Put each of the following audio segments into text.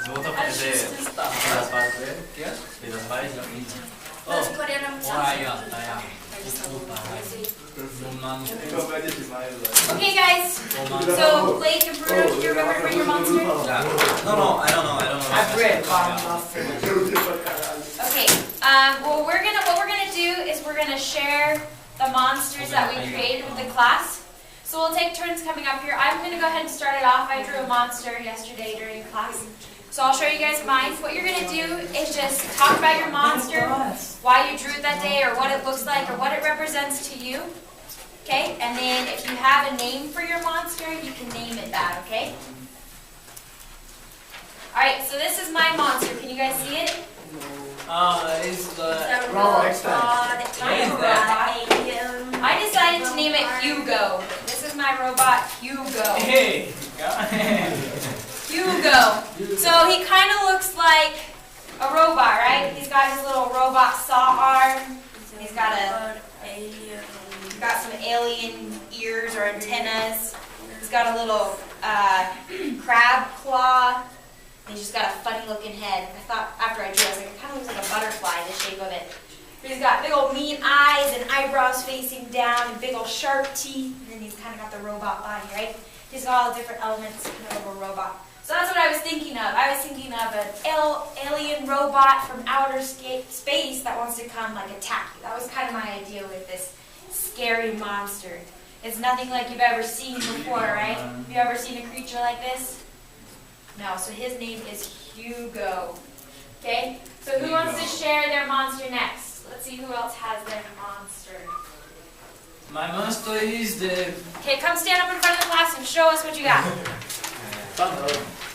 No vou fazer das partes e das partes. Okay, guys. So, Blake and Bruno, do you remember your monster? Yeah. No, I don't know. I've read. Okay. Well, what we're gonna do is we're gonna share the monsters that we created with the class. So we'll take turns coming up here. I'm gonna go ahead and start it off. I drew a monster yesterday during class. So I'll show you guys mine. What you're going to do is just talk about your monster, why you drew it that day, or what it looks like, or what it represents to you. Okay? And then if you have a name for your monster, you can name it that, okay? Alright, so this is my monster. Can you guys see it? It's the robot. I decided to name it Hugo. This is my robot, Hugo. Hey! Hugo. So he kind of looks like a robot, right? He's got his little robot saw arm. He's got some alien ears or antennas. He's got a little crab claw. And he's just got a funny looking head. I thought after I drew it, I was like, it kind of looks like a butterfly, the shape of it. But he's got big old mean eyes and eyebrows facing down and big old sharp teeth. And then he's kind of got the robot body, right? He's got all the different elements kind of a robot. So that's what I was thinking of. I was thinking of an alien robot from outer space that wants to come like attack you. That was kind of my idea with this scary monster. It's nothing like you've ever seen before, right? Have you ever seen a creature like this? No, so his name is Hugo. Okay? So who wants to share their monster next? Let's see who else has their monster. My monster is the... Okay, come stand up in front of the class and show us what you got.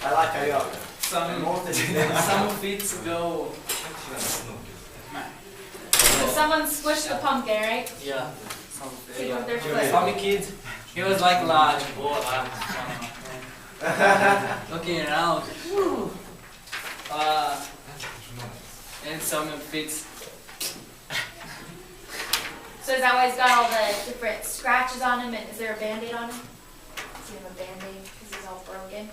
I like carioca. Some feet go... So someone squished the pumpkin, right? Yeah. See what their foot. Some kid, he was like large. Looking around. And some feet. So is that why he's got all the different scratches on him, and is there a band-aid on him? Does he have a band-aid because he's all broken?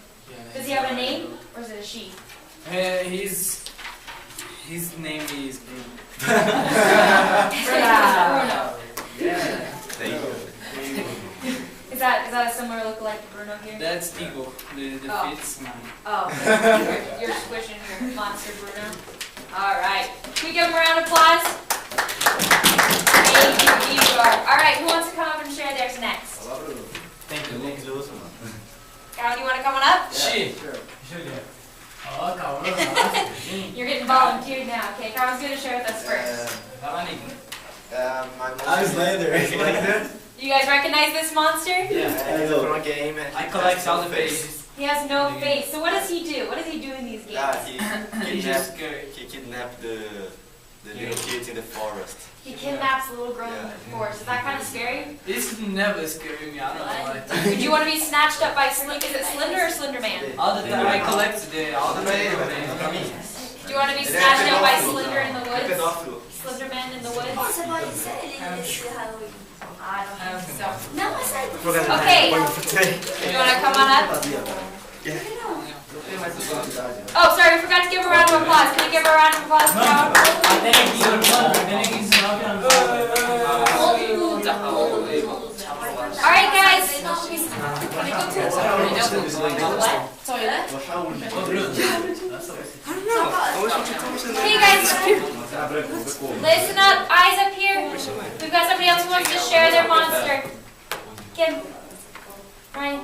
Does he have a name, or is it a she? His name is Bruno. Bruno. Yeah. Is that a similar look like Bruno here? That's Eagle. The feet's mine. Oh, you're squishing your monster, Bruno. All right. Can we give him a round of applause? Thank you, Igor. All right, who wants to come up and share theirs next? Thank you. Carol, you want to come on up? She. You're getting volunteered now. Okay, Carl's going to share with us first. I was later. Like that? You guys recognize this monster? Yeah. From a game. I collect all the faces. He has no face. So what does he do? What does he do in these games? He kidnapped the little kids in the forest. He kidnaps little girls in the forest. Is that kind of scary? This never scared me. I don't know why. Would you want to be snatched up by Slender? Is it Slender or Slender Man? All the time I collect all the time. Do you want to be snatched up by Slender in the woods? Slender Man in the woods? I don't think so. Okay. You want to come on up? Oh, sorry, we forgot to give her a round of applause. Can we give her a round of applause? All right, guys. Hey, guys. Listen up. Eyes up here. We've got somebody else who wants to share their monster. Kim. Ryan.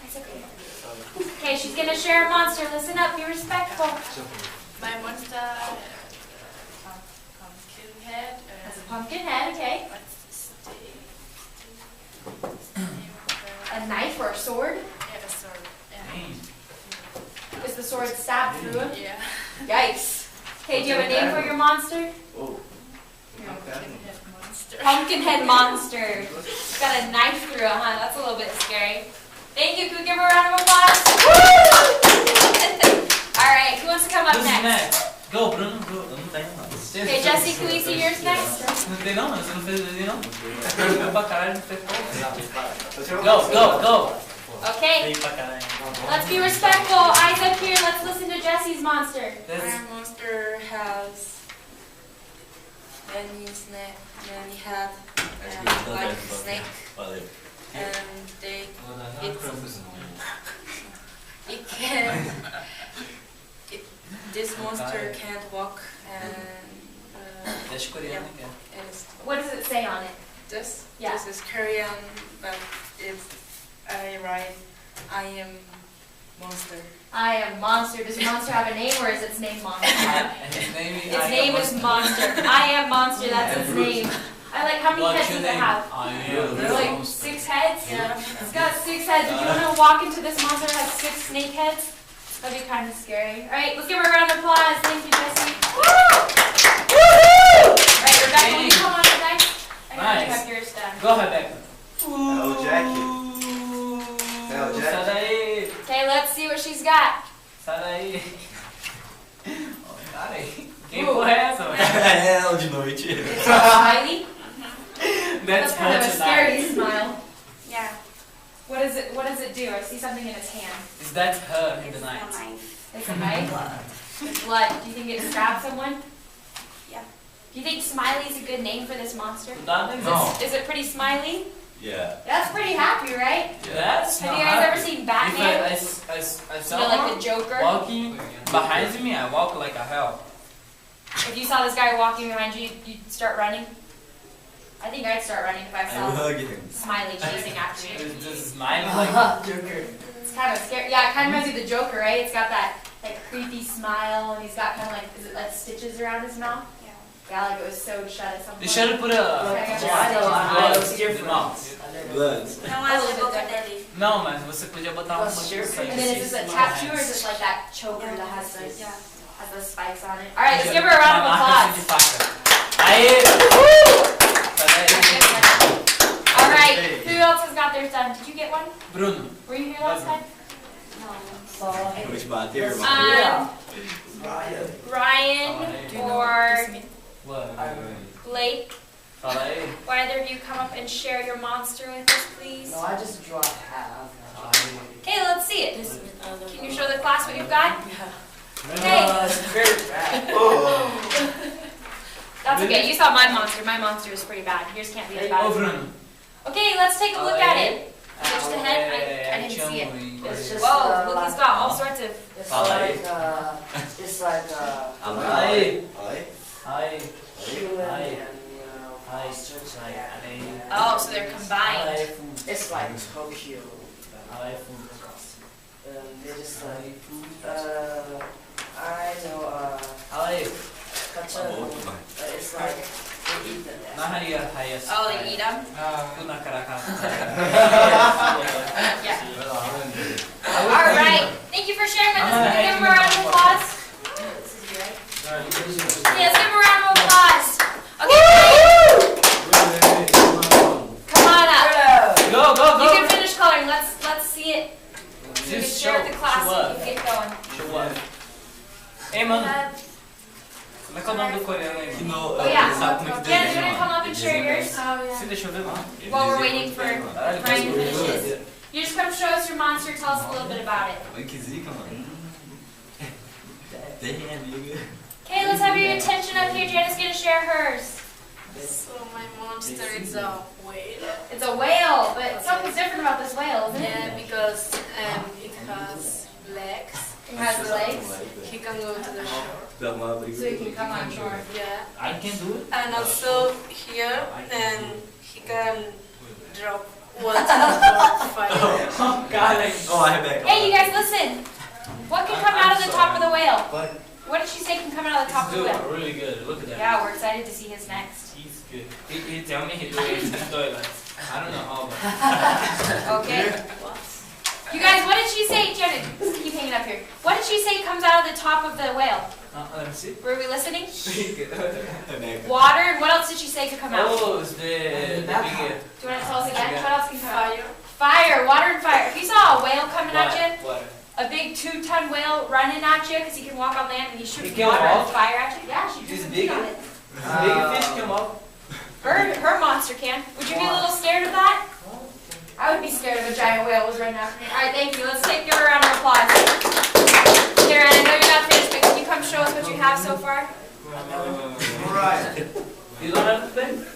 Eyes up here. Okay, she's going to share a monster. Listen up. Be respectful. My monster pumpkin head. That's a pumpkin head, okay. A knife or a sword? Yeah, a sword. Yeah. Is the sword stabbed through him? Yeah. Yikes. Okay, do you have a name for your monster? Pumpkinhead monster. Pumpkinhead monster. It's got a knife through it, huh? That's a little bit scary. Thank you. Can we give her a round of applause? Alright, who wants to come up next? Go, Bruno, go. Okay, Jesse, can we see yours next? Não tem não, você não fez o desenho não? Você perdeu pra caralho, não fez porra. Go. Okay, Feio pra caralho. let's be respectful. Eyes up here. Let's listen to Jesse's monster. That's- My monster has many snake, many head, and like snake, Valeu. and it can. This monster can't walk, and Deixa coreano, yeah, né? it is. What does it say on it? This Yeah. this is Korean, but it's I write I am monster. I am monster. Does monster have a name or is its name monster? And his name is. Its name is monster. I am monster. That's its name. I like. How many What's heads your does it name? have? I am. There's like 6 heads. Yeah. It's got 6 heads. If you want to walk into this monster that has 6 snake heads, that'd be kind of scary. All right, let's give her a round of applause. Thank you, Jesse. Woo! Woohoo! All right, Rebecca, will you come on up next? I know you Nice. have yours done. Go, Rebecca. Hello, Jackie. Hello, Jackie. Sai daí. Okay, let's see what she's got. Sai daí. Oh, cara aí. Quem porra é essa, velho? É ela de noite. It's a smiley. That's kind of a her scary tonight. smile. Yeah. What does it do? I see something in its hand. Is that her in the night? It's a knife. It's blood. Do you think it stabbed someone? Yeah. Do you think Smiley's a good name for this monster? Nada No. Is it pretty smiley? Yeah. That's pretty happy, right? That's Have not you guys ever happy. seen Batman? If I You saw know, her like the Joker? walking behind me, I walk like a hell. If you saw this guy walking behind you, you'd start running? I think I'd start running if I I will saw hug him. Smiley chasing after me. Just smiling like Joker. It's kind of scary. Yeah, it kind of reminds me of the Joker, right? It's got that creepy smile, and he's got kind of like, is it like stitches around his mouth? Yeah. Yeah, like it was sewed shut at some They point. should have put a gloves in the mouth. Bloods. No one has a belly. Não, mas você podia botar uma And then is this a tattoo or is this like that choker that has those, Yeah. has those spikes on it? All right, let's give her a round of applause. Aê! All right, who else has got theirs done? Did you get one? Bruno. Were you here last time? Vou te bater, irmão. Ryan or What? Blake, Fala aí. will either of you come up and share your monster with us, please? No, I just draw half. Okay, let's see it. Can you show the class what you've got? Okay. It's very bad. That's okay. You saw my monster. My monster is pretty bad. Yours can't be as Ô, bad. Bruno. Okay, let's take a look at it. Just the head? I didn't see it. It's just, Whoa, look, he's got all sorts of. It's Fala aí. it's like Fala aí. Aí. Aí. human Aí. and Aí. ostrich like Oh, so they're combined. Aí, food. it's like Tokyo. Aí, food. And they just like Aí, food. I know Aí. kacang. It's like they eat them. Na raia, raia. Oh, they eat them? Tudo na caraca. Yeah. All right. Thank you for sharing with us. Can we give him a round of applause? This is you, right? Yes, give him a round of applause. Okay, come on up. Go, go, You go. can finish coloring. Let's see it. You can Just share with the class show so you up. can get going. Show up. Ei, mano. Como é que é o nome do coreano aí? Que no, Oh, yeah. sabe como é que Jen, you desenha, wanna come ó? up and share Desenha yours? Oh yeah. Você deixou ver, mano? Ele While we're desenha waiting for Caralho, Ryan to faz finish his. You just come show us your monster. Tell us a little bit about it. Olha que zica, mano. Tem amiga. Okay, let's have your attention up here. Jen is gonna share hers. So my monster is a whale. It's a whale, but something's different about this whale, isn't it? Yeah, because it has legs. It has legs, He can go to the shore. Dá uma briga. so you can come on shore. Yeah. I can do it. And also here, and he can drop water or fire. Cara, Ó, a Rebeca. Hey, you guys, listen. What can come out of the top of the whale? Vai. What did she say can come out of the top of he's the doing whale? really good. Look at that. Yeah, we're excited to see his next. He's good. He tell me he do it in the toilet. I don't know how, but Okay. You guys, what did she say? Jenna, keep hanging up here. What did she say comes out of the top of the whale? let me see. Were we listening? Rebeca. Water, and what else did she say could come out? Oh, it's the big. Do you want to tell us again? What else can come out? Fire. Fire, water and fire. If you saw a whale coming at you, Water. a big 2-ton whale running at you because he can walk on land and he shoots He can water and walk? fire at you. Yeah, she He's just big? on it. Big fish come up. Her monster can. Would you be a little scared of that? I would be scared if a giant whale was running after me. All right, thank you. Let's give her a round of applause. Karen, I know you're not finished, but can you come show us what you have so far? Alright. You don't have to think?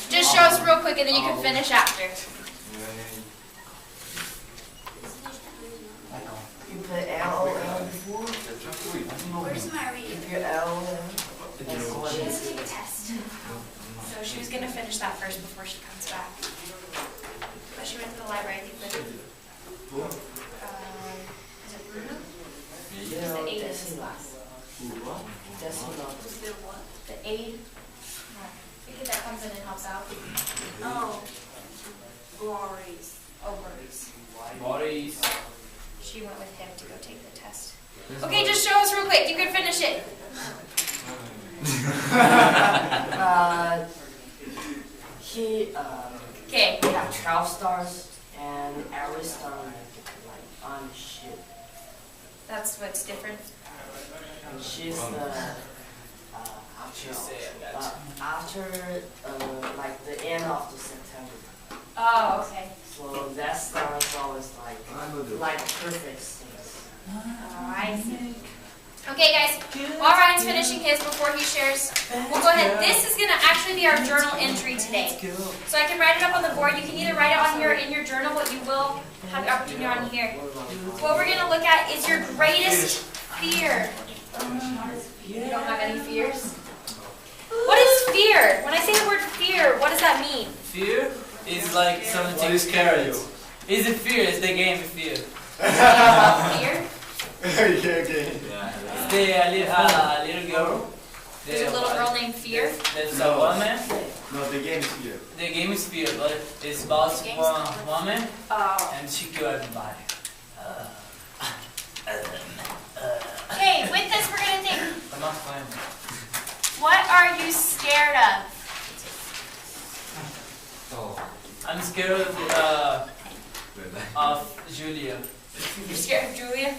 Just show us real quick and then you can finish after. You put LOL before? Where's Marie? You put LOL. She has to take a test. So she was going to finish that first before she comes back. But she went to the library, I think, with is it Bruno? He's the aide in his class. The aide? The kid that comes in and helps out. Oh, Boris. Oh, Boris. Boris. She went with him to go take the test. Okay, just show us real quick. You can finish it. Okay. We have 12 stars and every star like on ship. That's what's different. And she's after like the end of the September. Oh, okay. So that star is always like perfect things. Oh, I see. Okay, guys. While Ryan's finishing his before he shares, we'll go ahead. This is going to actually be our journal entry today. So I can write it up on the board. You can either write it on here in your journal, but you will have the opportunity on here. What we're going to look at is your greatest fear. You don't have any fears? What is fear? When I say the word fear, what does that mean? Fear is like something What is scary? Is it fear? It's the game of fear. Fear? It's the little girl. There's a little girl named Fear. There's a woman. No, the game is here. The game is fear, but it's about one woman Oh. and she killed everybody. Okay, with this we're going to think, I'm not playing. what are you scared of? I'm scared of Julia. You're scared of Julia?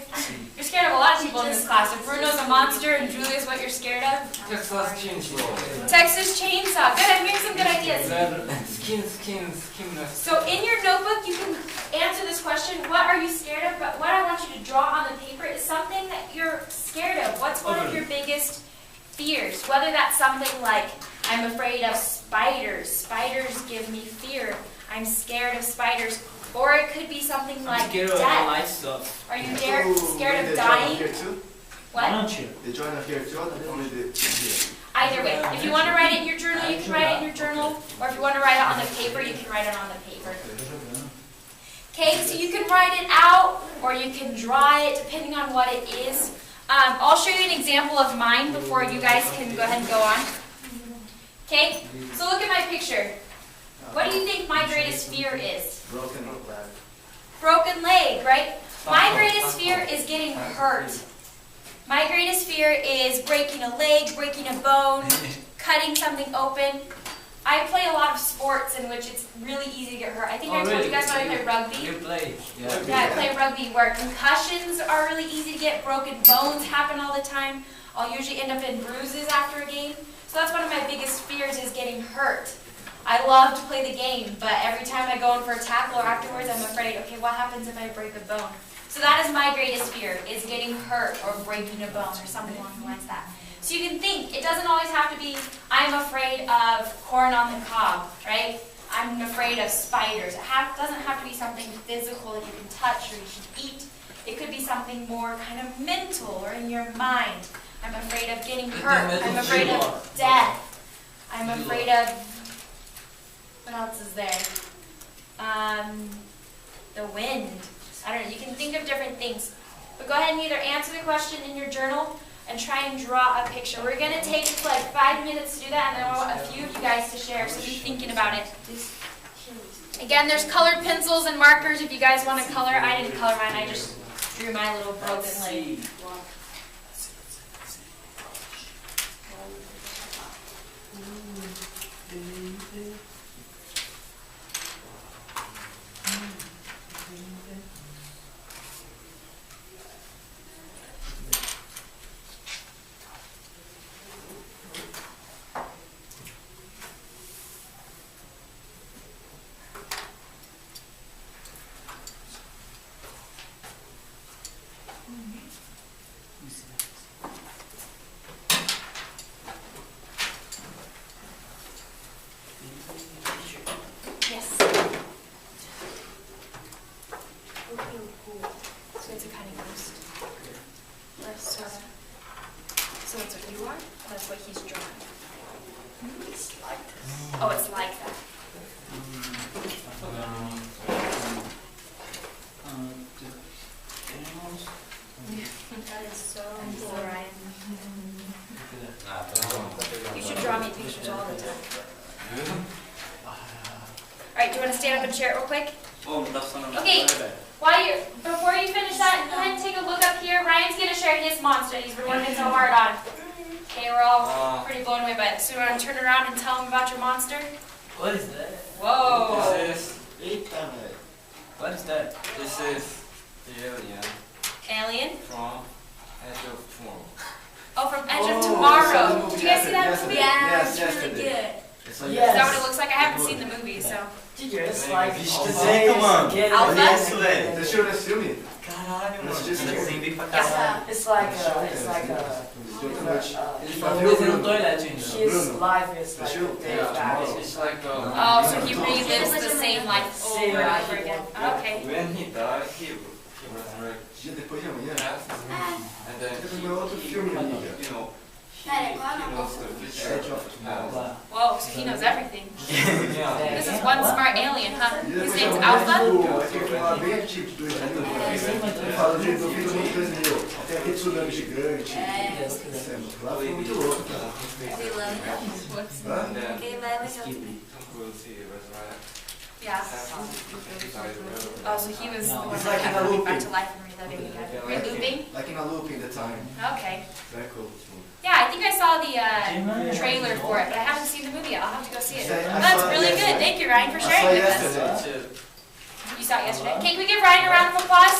You're scared of a lot of people in this class. If Bruno's a monster and Julia's what you're scared of. Texas Chainsaw. Good, I'm hearing some good ideas. So in your notebook, you can answer this question, what are you scared of? But what I want you to draw on the paper is something that you're scared of. What's one of your biggest fears? Whether that's something like, I'm afraid of spiders. Spiders give me fear. I'm scared of spiders. Or it could be something like Scared of death. light stuff. Are you scared of dying? Here too? What? They join up here too, only the here. Either way. If you want to write it in your journal, you can write it in your journal. Or if you want to write it on the paper, you can write it on the paper. Okay, so you can write it out or you can draw it depending on what it is. I'll show you an example of mine before you guys can go ahead and go on. Okay, so look at my picture. What do you think my greatest fear is? Broken leg. Broken leg, right? My greatest fear is getting hurt. My greatest fear is breaking a leg, breaking a bone, cutting something open. I play a lot of sports in which it's really easy to get hurt. I think I told you guys about I play rugby. You play. Yeah, I play rugby where concussions are really easy to get. Broken bones happen all the time. I'll usually end up in bruises after a game. So that's one of my biggest fears is getting hurt. I love to play the game, but every time I go in for a tackle or afterwards, I'm afraid, okay, what happens if I break a bone? So that is my greatest fear, is getting hurt or breaking a bone or something along the lines of that. So you can think, it doesn't always have to be, I'm afraid of corn on the cob, right? I'm afraid of spiders. It doesn't have to be something physical that you can touch or you should eat. It could be something more kind of mental or in your mind. I'm afraid of getting hurt. I'm afraid of death. I'm afraid of... What else is there? The wind. I don't know. You can think of different things. But go ahead and either answer the question in your journal and try and draw a picture. We're going to take like 5 minutes to do that, and then I want a few of you guys to share, so be thinking about it. Again, there's colored pencils and markers if you guys want to color. I didn't color mine. I just drew my little broken leg. Yes. So it's a cutting roast. Sort of. So it's what you want? That's what he's drawing. It's like this. Oh, it's like that. That is so cool, Ryan. You should draw me pictures all the time. Alright, do you want to stand up and share it real quick? Okay. Before you finish that, go ahead and take a look up here. Ryan's going to share his monster he's been working so hard on. Okay, we're all pretty blown away by it. So you want to turn around and tell him about your monster? What is that? Whoa! What is that? This is the alien Alien? from Edge of Tomorrow. Oh, from Edge of Tomorrow. Did you guys see that movie? Yes, it's really yesterday. good. It's Yes. Is that what it looks like? I haven't seen the movie, so. It's like Alpha. Alpha? Deixa eu ver esse filme. Caralho, mano. Assiste esse filme. It's like Ele falou que ele não toilet ainda. his life is like a day back. It's like Oh, so he relives the same life over and over again. Okay. When he died, he resurrected. Dia depois de amanhã. And then Depois do meu outro filme, amiga. you know, Pera, he knows the future. Edge of Tomorrow. Whoa, so he knows everything. Yeah. This is one smart alien, huh? E His depois name's é Alpha? aquele filme lá bem antigo, de 2000. Ele fala do fim do mundo 2000. Tem aquele tsunami gigante. Lá foi muito louco, cara. Hã? And then Tom Cruise, he resurrected. Yeah. Oh, so he was the one It's that like in a kept coming back looping. to life and reliving again. Relooping? Like in a looping the time. Okay. Very cool. Yeah, I think I saw the trailer for it, but I haven't seen the movie yet. I'll have to go see it. I That's saw it really good. yesterday. Thank you, Ryan, for I saw sharing it with us. yesterday. You saw it yesterday? Okay, can we give Ryan a round of applause?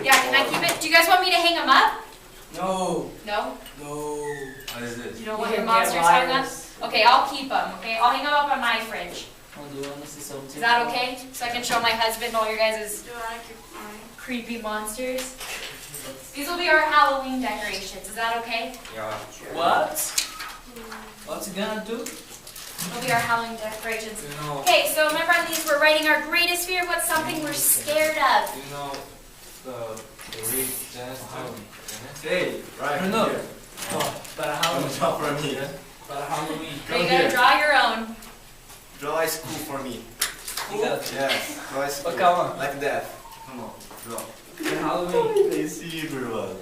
Yeah, can I keep it? Do you guys want me to hang him up? No. No? No. What is this? You don't want your monsters hung up? Okay, I'll keep them, okay? I'll hang them up on my fridge. Is that okay? So I can show my husband all your guys' creepy monsters? These will be our Halloween decorations. Is that okay? Yeah. What? What's he gonna do? They'll be our Halloween decorations. You know, Okay, so remember on these we're writing our greatest fear. What's something we're scared of? you know the Rick James. Hey, right. No. here. Oh, para Come Halloween. draw for me. Para Halloween. So you gotta draw your own. Draw a school for me. You gotta Yes, draw a school. But come on. Like that. Come on, draw. Halloween. Esse mano.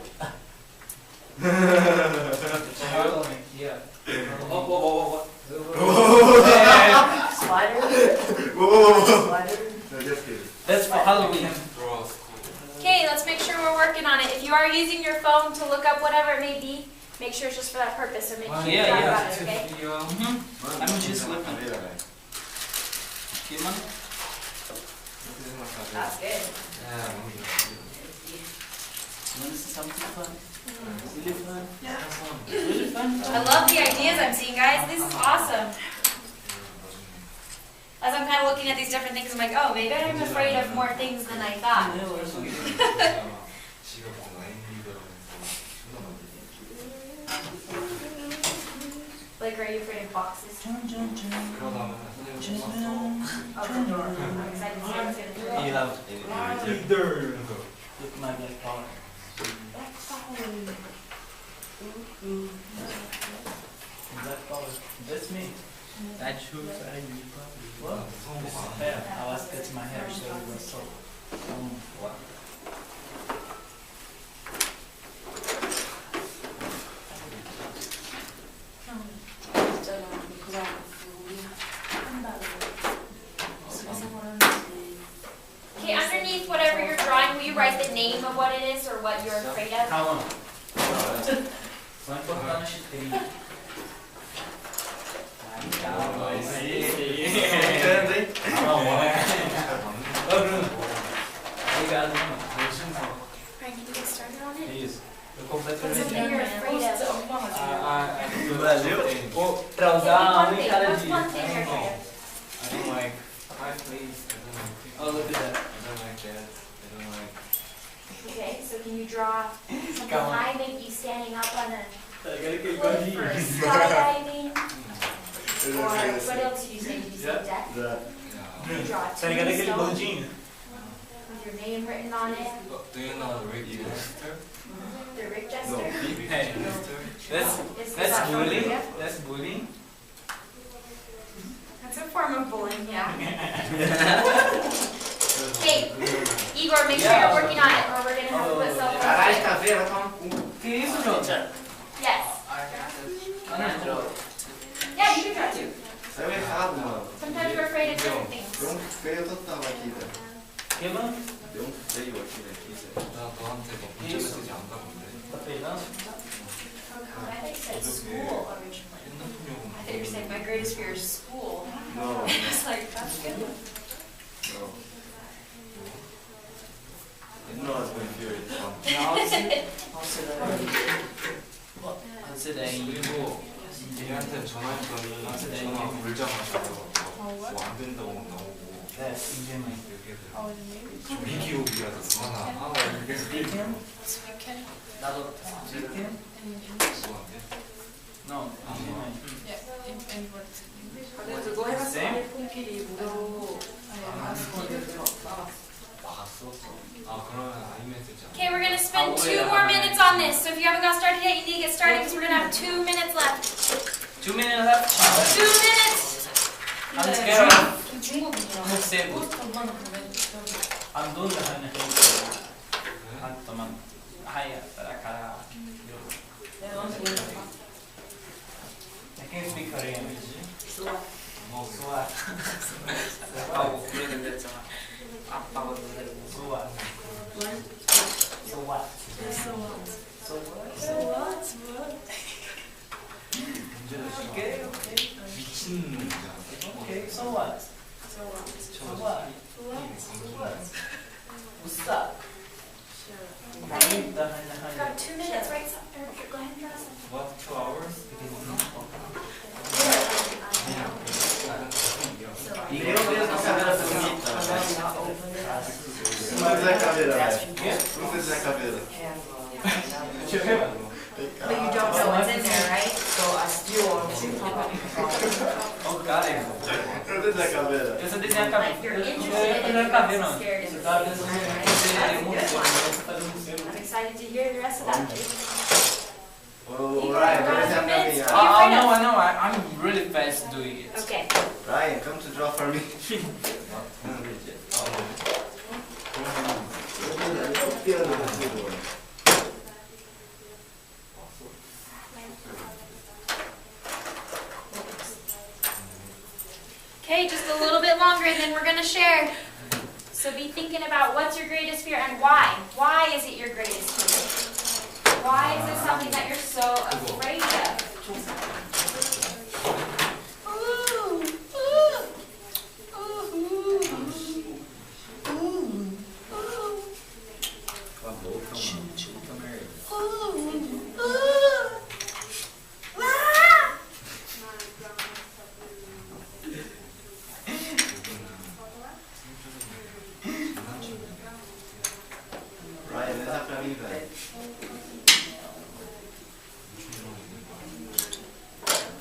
Halloween. Yeah. Oh. Spider? Whoa. Spider? No, just kidding. That's for Halloween. Draw school. Okay, let's make sure we're working on it. If you are using your phone to look up whatever it may be, make sure it's just for that purpose. So make sure you talk about it, okay? I'm just looking. Okay, man. That's good. This is something fun. Really fun. Really fun. I love the ideas I'm seeing, guys. This is awesome. As I'm kind of looking at these different things, I'm like, oh, maybe I'm afraid of more things than I thought. Like, are you afraid of boxes? Okay. I'm excited to see what's going to do. Look at my black power. Black power. That's me. That shoes are you probably. What? This is hair. I was cutting my hair, so it was so. What? Okay, underneath whatever you're drawing, will you write the name of what it is or what you're afraid of? Calma. Só importar no chitrinho. Calma, Entendo, hein? Ô, Bruno. Obrigado, mano. Frank, can you get started on it? Isso. Eu What's completamente. something you're afraid of? No Brasil? Pra What's usar one um em thing? cada What's dia. one thing you're afraid of? I don't like high place. I don't like Oh, look at that. I don't like that. I don't Can you draw something Come on. high, maybe you standing up on a I gotta get cliff or skydiving? Or what else did you say? Did you say Yeah. deck? Да. Can you draw a Sai aquele tombstone gordinho. with your name written on it? Do you know Rick Jester? The Rick No, Jester? big. Hey, that's Is that's that from bullying. Korea? That's bullying. That's a form of bullying, yeah. Hey, Igor, make sure Yeah. you're working on it or we're gonna have to put cell Caralho, phones. caveira, toma no cu. Que isso, Jota? Yes. Ah, não entrou. Yeah, you can draw too. Saiu errado, mano. Sometimes we're afraid of certain things. Deu um feio total aqui, velho. Que mano? Deu um feio aqui, velho. 나 너한테 막 문자 메시지 안 가는데 Tá pegando? I thought you said school originally. 핸드폰 요금 I thought you were saying my greatest fear is school. No, I was like, that's good. no. No, it's my favorite one. Você daí. 그리고 얘한테 전화했더니 전화 물자마자 뭐안 된다고 나오고 É, entendi. 미기업이야 그만아 이렇게 Weekend? Weekend. Weekend? 누구한테? Não, entendi. Yeah, in what? 그거 해봤어. 쌤? 폰끼리 무료로 나갔어? 아 그러면 아이메시지 Okay, we're gonna spend 2 more minutes on this. So if you haven't got started yet, you need to get started because we're gonna have 2 minutes left. 2 minutes left. 2 minutes! Antes que era 중국인이요. morcego. Andou na rede. Ah, tomando. Ai, para cara. I can speak Korean. 뭐 수아. 아우 그래 된댔잖아. 아빠가 노래 수아. So what? 문제는 Okay, okay. 미친 문제야 Okay, so what? So what? What's up? Got 2 minutes, right? Or go ahead and draw something. What? 2 hours? 이게 어디서 카메라 보니? Não fizer caveira, velho. Quê? Não fizer caveira. Deixa eu ver. But you don't know what's in there, right? So I still want to Oh, cara. Não fizer caveira. Eu só desenhar a caveira. If you're Eu interested não and desenhar a you're caveira, not não. scared Você of tá the pensando same, em right? fazer museu, você tá fazendo museu. I'm excited to hear the rest of that. Ô, Ryan, come desenhar pra mim. Oh, no, I know. I'm really fast doing it. Okay. Ryan, come to draw for me. Eu tô copiando você, Okay, just a little bit longer and then we're going to share. So be thinking about what's your greatest fear and why. Why is it your greatest fear? Why is it something that you're so afraid of? Ryan, desenha pra mim, velho.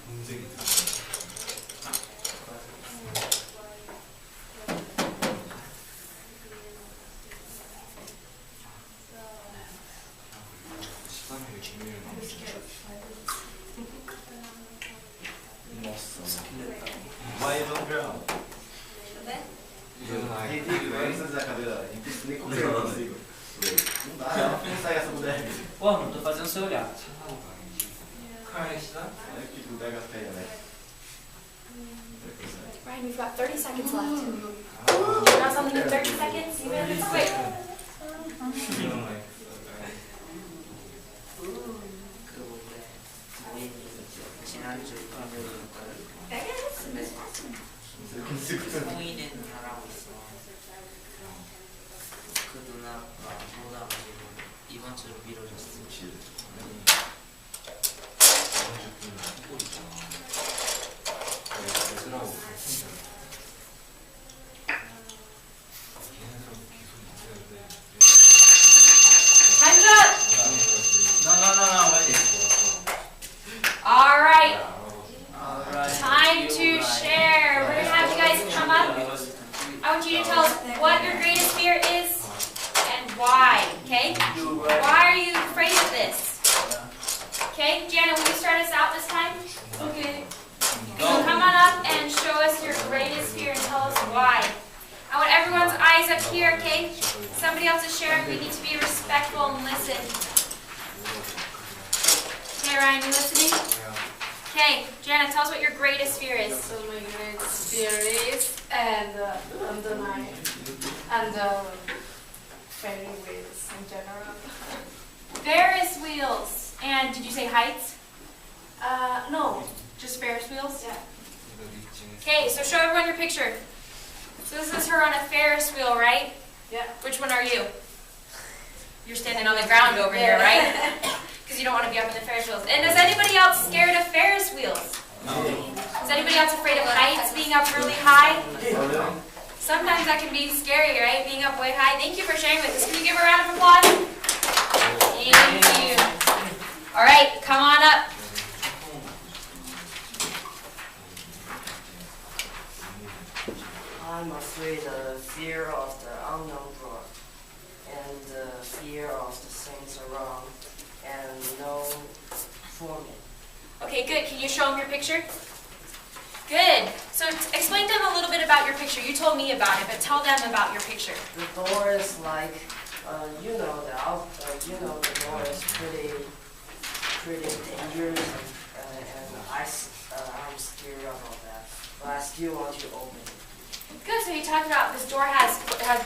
문제기 시간이 중요해 Vai, vamos ver. 이제는 아예 Henrique, não precisa desenhar caveira. É impossível, nem como eu consigo. Não dá, não sai essa mulher. Pô, não tô fazendo seu olhar. 카이 시작? Olha que bodega feia, velho. Ryan, we've got 30 seconds left. Draw something in 30 seconds, even if it's quick. 지난주 화요일 Eu consigo também. 홍인은 잘하고 있어. 그 누나가 못 와가지고 이번 주로 미뤄졌어. Time's greatest fear and tell us why. I want everyone's eyes up here, okay? Somebody else is sharing. We need to be respectful and listen. Okay, Ryan, you listening? Okay, Jana, tell us what your greatest fear is. So my greatest fear is and the night and ferry wheels in general. Ferris wheels. And did you say heights? No. Just Ferris wheels? Yeah. Okay, so show everyone your picture. So this is her on a Ferris wheel, right? Yeah. Which one are you? You're standing on the ground over here, right? Because you don't want to be up in the Ferris wheels. And is anybody else scared of Ferris wheels? No. Is anybody else afraid of heights, being up really high? Sometimes that can be scary, right? Being up way high. Thank you for sharing with us. Can you give her a round of applause? Thank you. All right, come on up. I'm afraid of fear of the unknown door, and the fear of the things around, and no forming. Okay, good. Can you show them your picture? Good. So explain to them a little bit about your picture. You told me about it, but tell them about your picture. The door is like, the door is pretty dangerous, and I'm scared about that, but I still want to open it. Good. So you talked about this door has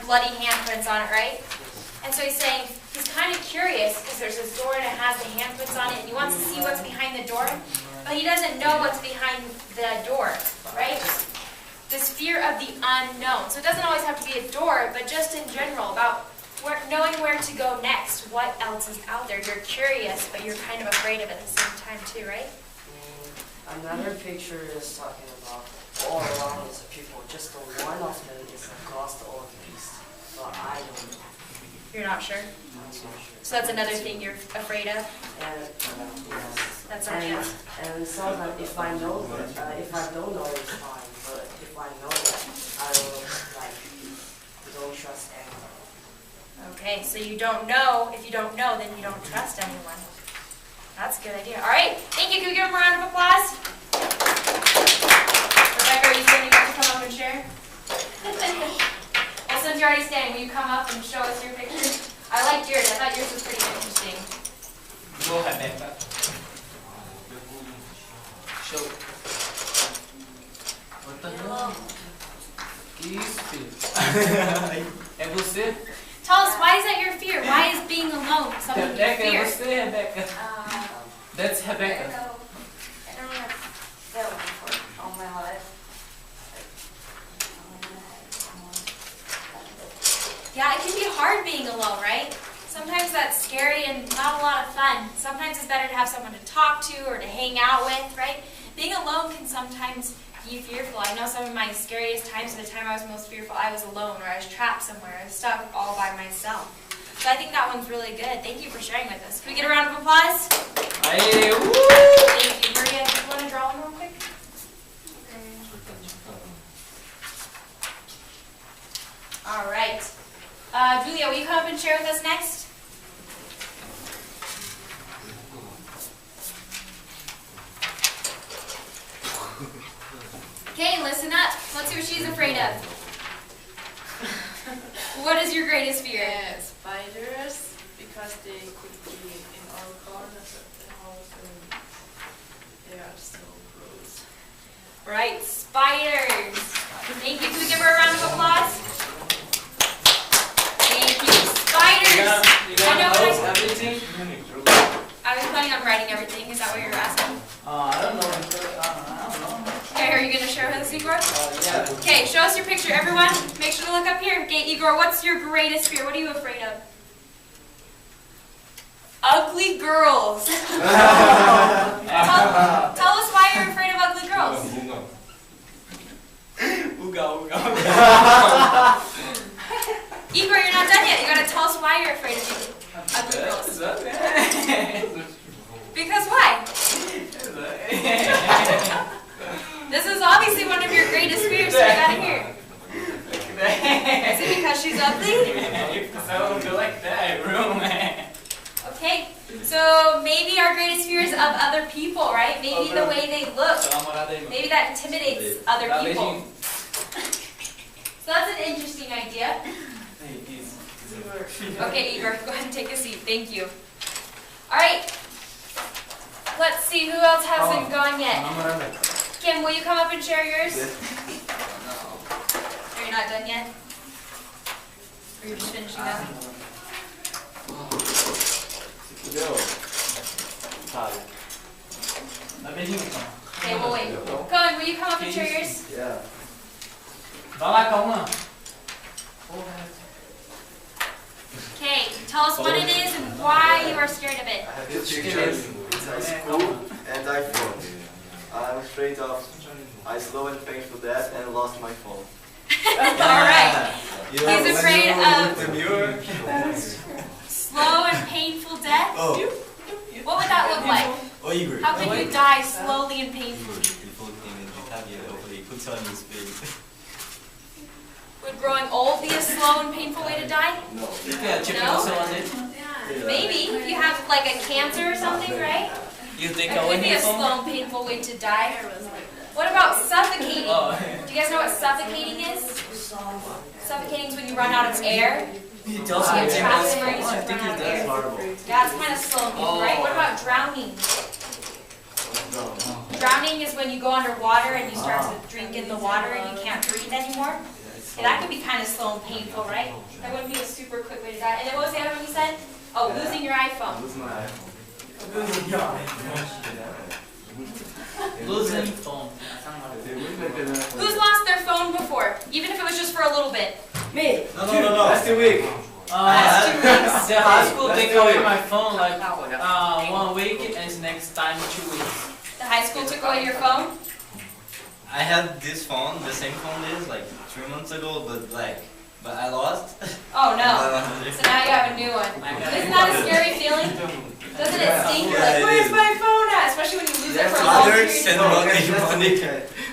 bloody handprints on it, right? And so he's saying he's kind of curious because there's this door and it has the handprints on it, and he wants to see what's behind the door, but he doesn't know what's behind the door, right? This fear of the unknown. So it doesn't always have to be a door, but just in general about knowing where to go next. What else is out there? You're curious, but you're kind of afraid of it at the same time too, right? Another picture is talking about all around is people. Just the one of them is a ghost or a beast, but I don't know. You're not sure? I'm not sure. So that's another thing you're afraid of? And yes. That's not yes. And sometimes if I know that, if I don't know, it's fine. But if I know that, I will don't trust anyone. Okay, so you don't know. If you don't know, then you don't trust anyone. That's a good idea. All right, thank you. Can we give them a round of applause? Rebecca, are you standing up to come up and share? Well, since you're already standing, will you come up and show us your picture? I liked yours. I thought yours was pretty interesting. Go ahead, Becca. Show. What the hell? Isso. É você? Tell us, why is that your fear? Why is being alone something you Rebecca, fear? é você, Rebecca. That's Rebecca. I don't have film for all my life. Yeah, it can be hard being alone, right? Sometimes that's scary and not a lot of fun. Sometimes it's better to have someone to talk to or to hang out with, right? Being alone can sometimes be fearful. I know some of my scariest times, the time I was most fearful, I was alone or I was trapped somewhere. I was stuck all by myself. So I think that one's really good. Thank you for sharing with us. Can we get a round of applause? Aê, Thank you. Maria, do you want to draw one real quick? All right. Julia, will you come up and share with us next? Okay, listen up. Let's see what she's afraid of. What is your greatest fear? Spiders, because they could be in all corners of the house and they are so gross. Right, spiders. Thank you. Can we give her a round of applause? Thank you. Spiders. You I know gotta what everything? I was planning on writing everything. Is that what you're asking? I don't know. I don't know. Okay, are you going to share with us, Igor? Yeah. Okay, show us your picture, everyone. Make sure to look up here. Okay, Igor, what's your greatest fear? What are you afraid of? Ugly girls. tell us why you're afraid of ugly girls. Uga. Igor, you're not done yet. You gotta tell us why you're afraid of ugly girls. Because why? This is obviously one of your greatest fears, so I gotta hear. Is it because she's ugly? Okay, so maybe our greatest fear is of other people, right? Maybe the way they look. Maybe that intimidates other people. So that's an interesting idea. Hey, please. Okay, Igor, go ahead and take a seat. Thank you. All right. Let's see, who else hasn't gone yet? Kim, will you come up and share yours? Are you not done yet? Or you're just finishing up? Okay, we'll wait. Cohen, will you come up and share yours? Yeah. Vai lá, calma. Okay, tell us what it is and why you are scared of it. I have two pictures. It's a school and iPhone. I'm afraid of a slow and painful death and lost my phone. Alright. He's afraid of the mirror. slow and painful death. Oh. What would that look like? Ô Igor. How could you die slowly and painfully? Ele falou que tem medo de cabelo. Eu falei, putz, olha no espelho. Would growing old be a slow and painful way to die? Yeah, tipo No? no celular dele. Maybe. If you have like a cancer or something, right? You think That I could be a went slow and painful way to die. What about suffocating? Oh. Do you guys know what suffocating is? Suffocating is when you run out of air. He tells You me get it's trapped in where you I just think run out it's of air. horrible. Yeah, it's kind of slow and painful, right? What about drowning? Drowning is when you go underwater and you start to drink in the water and you can't breathe anymore. Yeah, that could be kind of slow and painful, right? That wouldn't be a super quick way to die. And then what was the other one you said? Oh, losing your iPhone. Lose my iPhone. Losing phone. Who's lost their phone before? Even if it was just for a little bit. Me. No. Last week. The high school take away my phone like 1 week and next time 2 weeks. The high school took away your phone? I had this phone, the same phone is like 3 months ago, but black. But I lost. Oh no. So now you have a new one. Isn't that a scary feeling? Doesn't it stink? You're like, Yeah, it where's is. my phone at? Especially when you lose it for a long Others period send of time. money.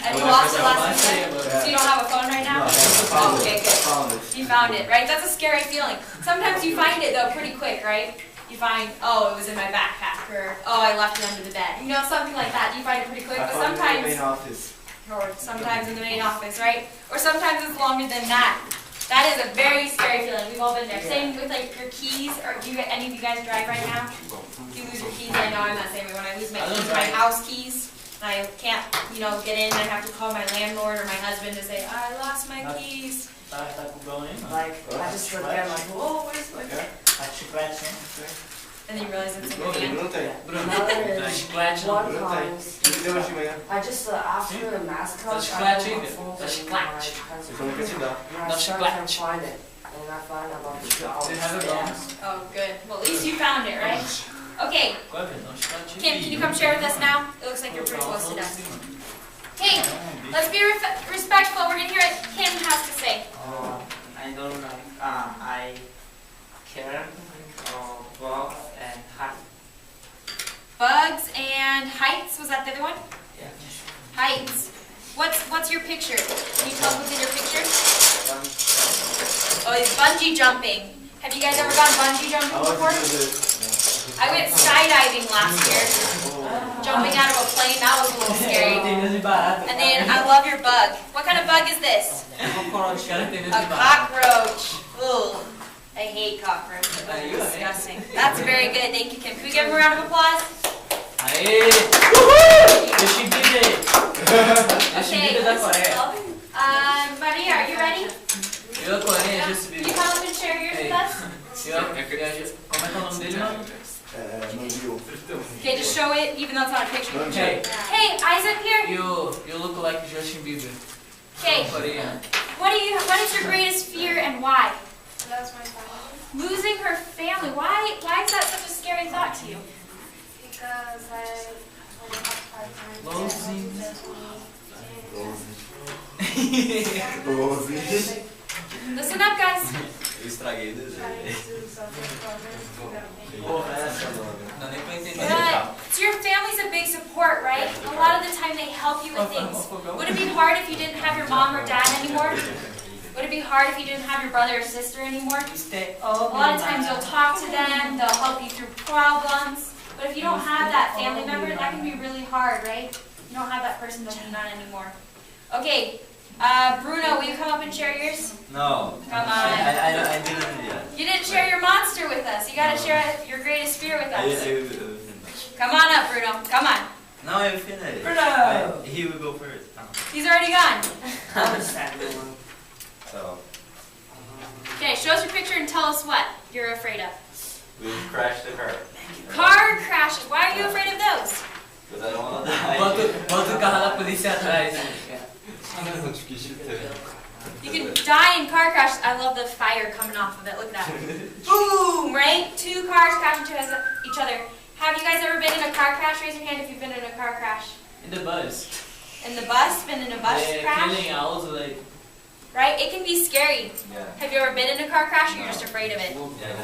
And you lost it last weekend? So you don't have a phone right now? Oh, okay, good. You found it, right? That's a scary feeling. Sometimes you find it though pretty quick, right? You find, oh, it was in my backpack, or oh, I left it under the bed. You know, something like that. You find it pretty quick, but sometimes, or sometimes in the main office, right? Or sometimes it's longer than that. That is a very scary feeling. We've all been there. Same with like your keys, or do you, any of you guys drive right now? Do you lose your keys? I know I'm not saying when I lose my keys, my house keys. I can't, get in. I have to call my landlord or my husband to say, I lost my keys. Tá com Like, I just look at my phone. Oh, where's my phone? Tá chiclete, né? And then you realize it's in your hand. Não tem. Another is Chiclete. one times. Deu hoje de manhã. I just, after the mass Tá comes, chiclete I ainda? go on my Tá phone chiclete. Eu falei que te dá. and Tá I start trying to chiclete. find it. And I find about the Você have it wrong. Oh, good. Well, at least you found it, right? Okay, Qual é, Pedro? Não, chiclete. Kim, can you come share with us now? It looks like you're pretty close to done. Hey, let's be respectful. We're gonna hear what Kim has to say. I don't know. I care bugs and height. Bugs and heights. Was that the other one? Yeah. Heights. What's your picture? Can you tell us what's in your picture? Oh, it's bungee jumping. Have you guys ever gone bungee jumping before? I went skydiving last year. Jumping out of a plane. That was a little scary. And then I love your bug. What kind of bug is this? A cockroach. Ugh. I hate cockroaches. Those are disgusting. That's very good. Thank you, Kim. Can we give him a round of applause? Aê! Justin Bieber! Justin Okay. Bieber da Coreia. Maria, are you ready? Eu da Coreia, Justin Can you Bieber. come up and share yours with us? Como é que é o nome dele, mano? Mandil. Okay, just show it, even though it's not a picture. Hey, Hey, Isaac here. you look like Justin Bieber. Okay, Coreia. what is your greatest fear and why? That's my family. Losing her family. Why is that such a scary thought to you? Because I only have 5 times. Losing. Listen up, guys. Eu estraguei o desenho. Não nem pra entender. Good. So your family's a big support, right? A lot of the time they help you with things. Would it be hard if you didn't have your mom or dad anymore? Would it be hard if you didn't have your brother or sister anymore? A lot of times you'll talk to them, they'll help you through problems. But if you don't have that family member, that can be really hard, right? You don't have that person to lean on anymore. Okay, Bruno, will you come up and share yours? No. Come on. I didn't yet. You didn't share your monster with us. You gotta share your greatest fear with us. I Come on up, Bruno. Come on. No, I finished. Bruno! He will go first. He's already gone. So, Okay, show us your picture and tell us what you're afraid of. we crashed the car. Car crashes. Why are you afraid of those? Because I don't want to die. Bota o carro da polícia atrás. You can die in car crashes. I love the fire coming off of it. Look at that. Boom! Right? 2 cars crash into each other. Have you guys ever been in a car crash? Raise your hand if you've been in a car crash. In the bus. In the bus? Been in a bus crash? Killing hours like. Right? It can be scary. Yeah. Have you ever been in a car crash or you're just afraid of it? Yeah,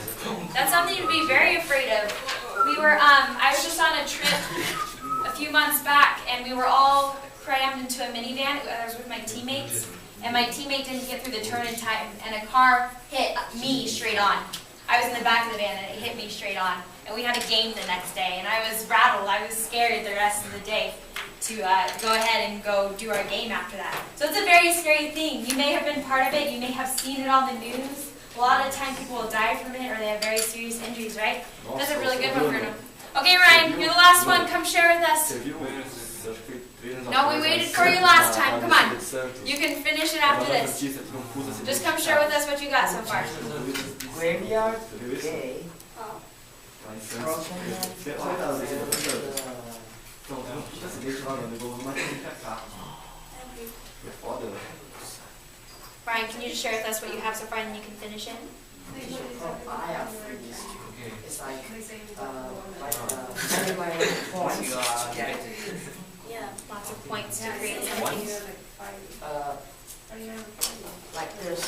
That's something to be very afraid of. I was just on a trip a few months back and we were all crammed into a minivan. I was with my teammates and my teammate didn't get through the turn in time and a car hit me straight on. I was in the back of the van and it hit me straight on. And we had a game the next day and I was rattled. I was scared the rest of the day to go ahead and go do our game after that. So it's a very scary thing. You may have been part of it. You may have seen it on the news. A lot of the time people will die from it or they have very serious injuries, right? That's a really good one, Bruno. Okay, Ryan, you're the last one. Come share with us. No, we waited for you last time. Come on. You can finish it after this. Just come share with us what you got so far. Graveyard, gay. Brian, can you just share with us what you have so far and then you can finish it? I have these. It's like points. Yeah, lots of points to create something. Like this.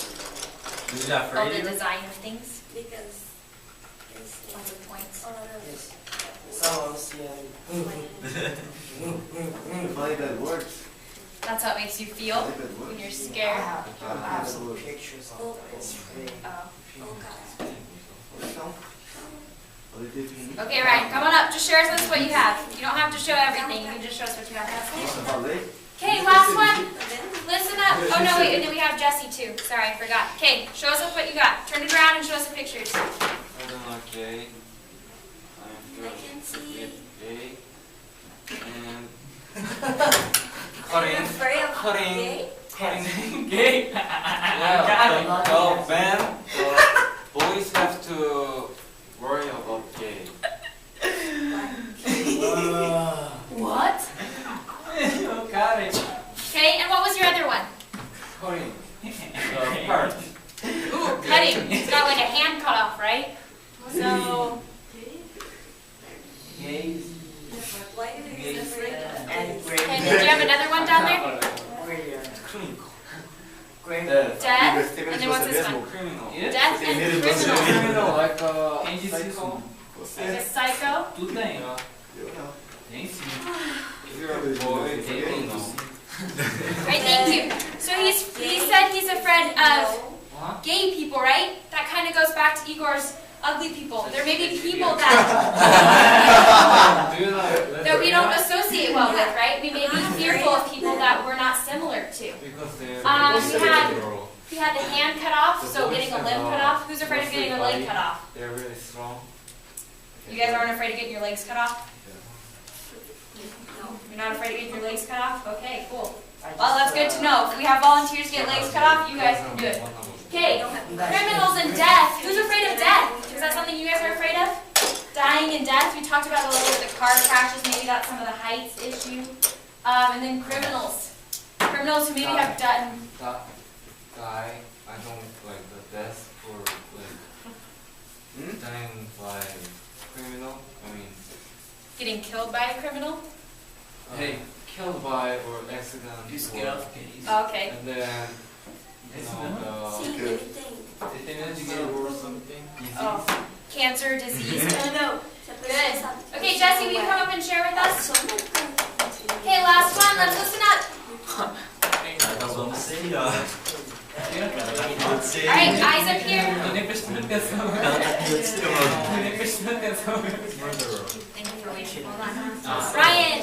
Is that Oh, for the you? design of things. Because it's Lots of points. Yes. Someone's Funny that works. That's how it makes you feel when you're I scared. have some pictures of it. It's really. Okay, Ryan, come on up. Just share with us what you have. You don't have to show everything. You can just show us what you have. Okay, last one. Listen up. Oh, no, wait. And then we have Jesse, too. Sorry, I forgot. Okay, show us what you got. Turn it around and show us the pictures. I don't know, gay. I can see. Gay. And Are you afraid of cutting. gay? Cutting. Gay. Yeah, well, Ben, boys have to worry about gay. What? Oh, got it. Okay, and what was your other one? Cutting. Part. Ooh, cutting. It's got like a hand cut off, right? So, Gays. Why do you get afraid of And gay? and did you have another one down there? graveyard. Death. Death, and then what's this one? Criminal. Death and criminal. Criminal, like Quem disse psycho. isso? Like a psycho. Tu tem? Yeah. Tem sim. If you're a boy, you don't know. Right, thank you. So he said he's a friend of gay people, right? That kind of goes back to Igor's ugly people. There may be people that Do you like that we don't associate well with, right? We may be fearful of people that we're not similar to. because they're He had the hand cut off, so getting a limb cut off. Who's afraid of getting a leg cut off? they're really strong. You guys aren't afraid of getting your legs cut off? You're not afraid of getting your legs cut off? Okay, cool. Well, that's good to know. If we have volunteers to get legs cut off, you guys can do it. Okay, criminals and death. Who's afraid of death? Is that something you guys are afraid of? Dying and death. We talked about a little bit the car crashes. Maybe that's some of the heights issue. And then criminals. Criminals who maybe have done. That guy, I don't like the death or like dying by criminal. I mean, Getting killed by a criminal? Hey. killed by or accident. You scared of gays? Okay. And then See anything. Tem medo de gay or something? Oh, cancer, disease. No. Good. Okay, Jesse, will you come up and share with us? Okay, last one. Let's listen up. Nós vamos ser, ó. All right, eyes up here. Tô nem prestando atenção. Ela tá com medo de ser, mano. Tô nem prestando atenção. Thank you for waiting. Hold on. Ryan,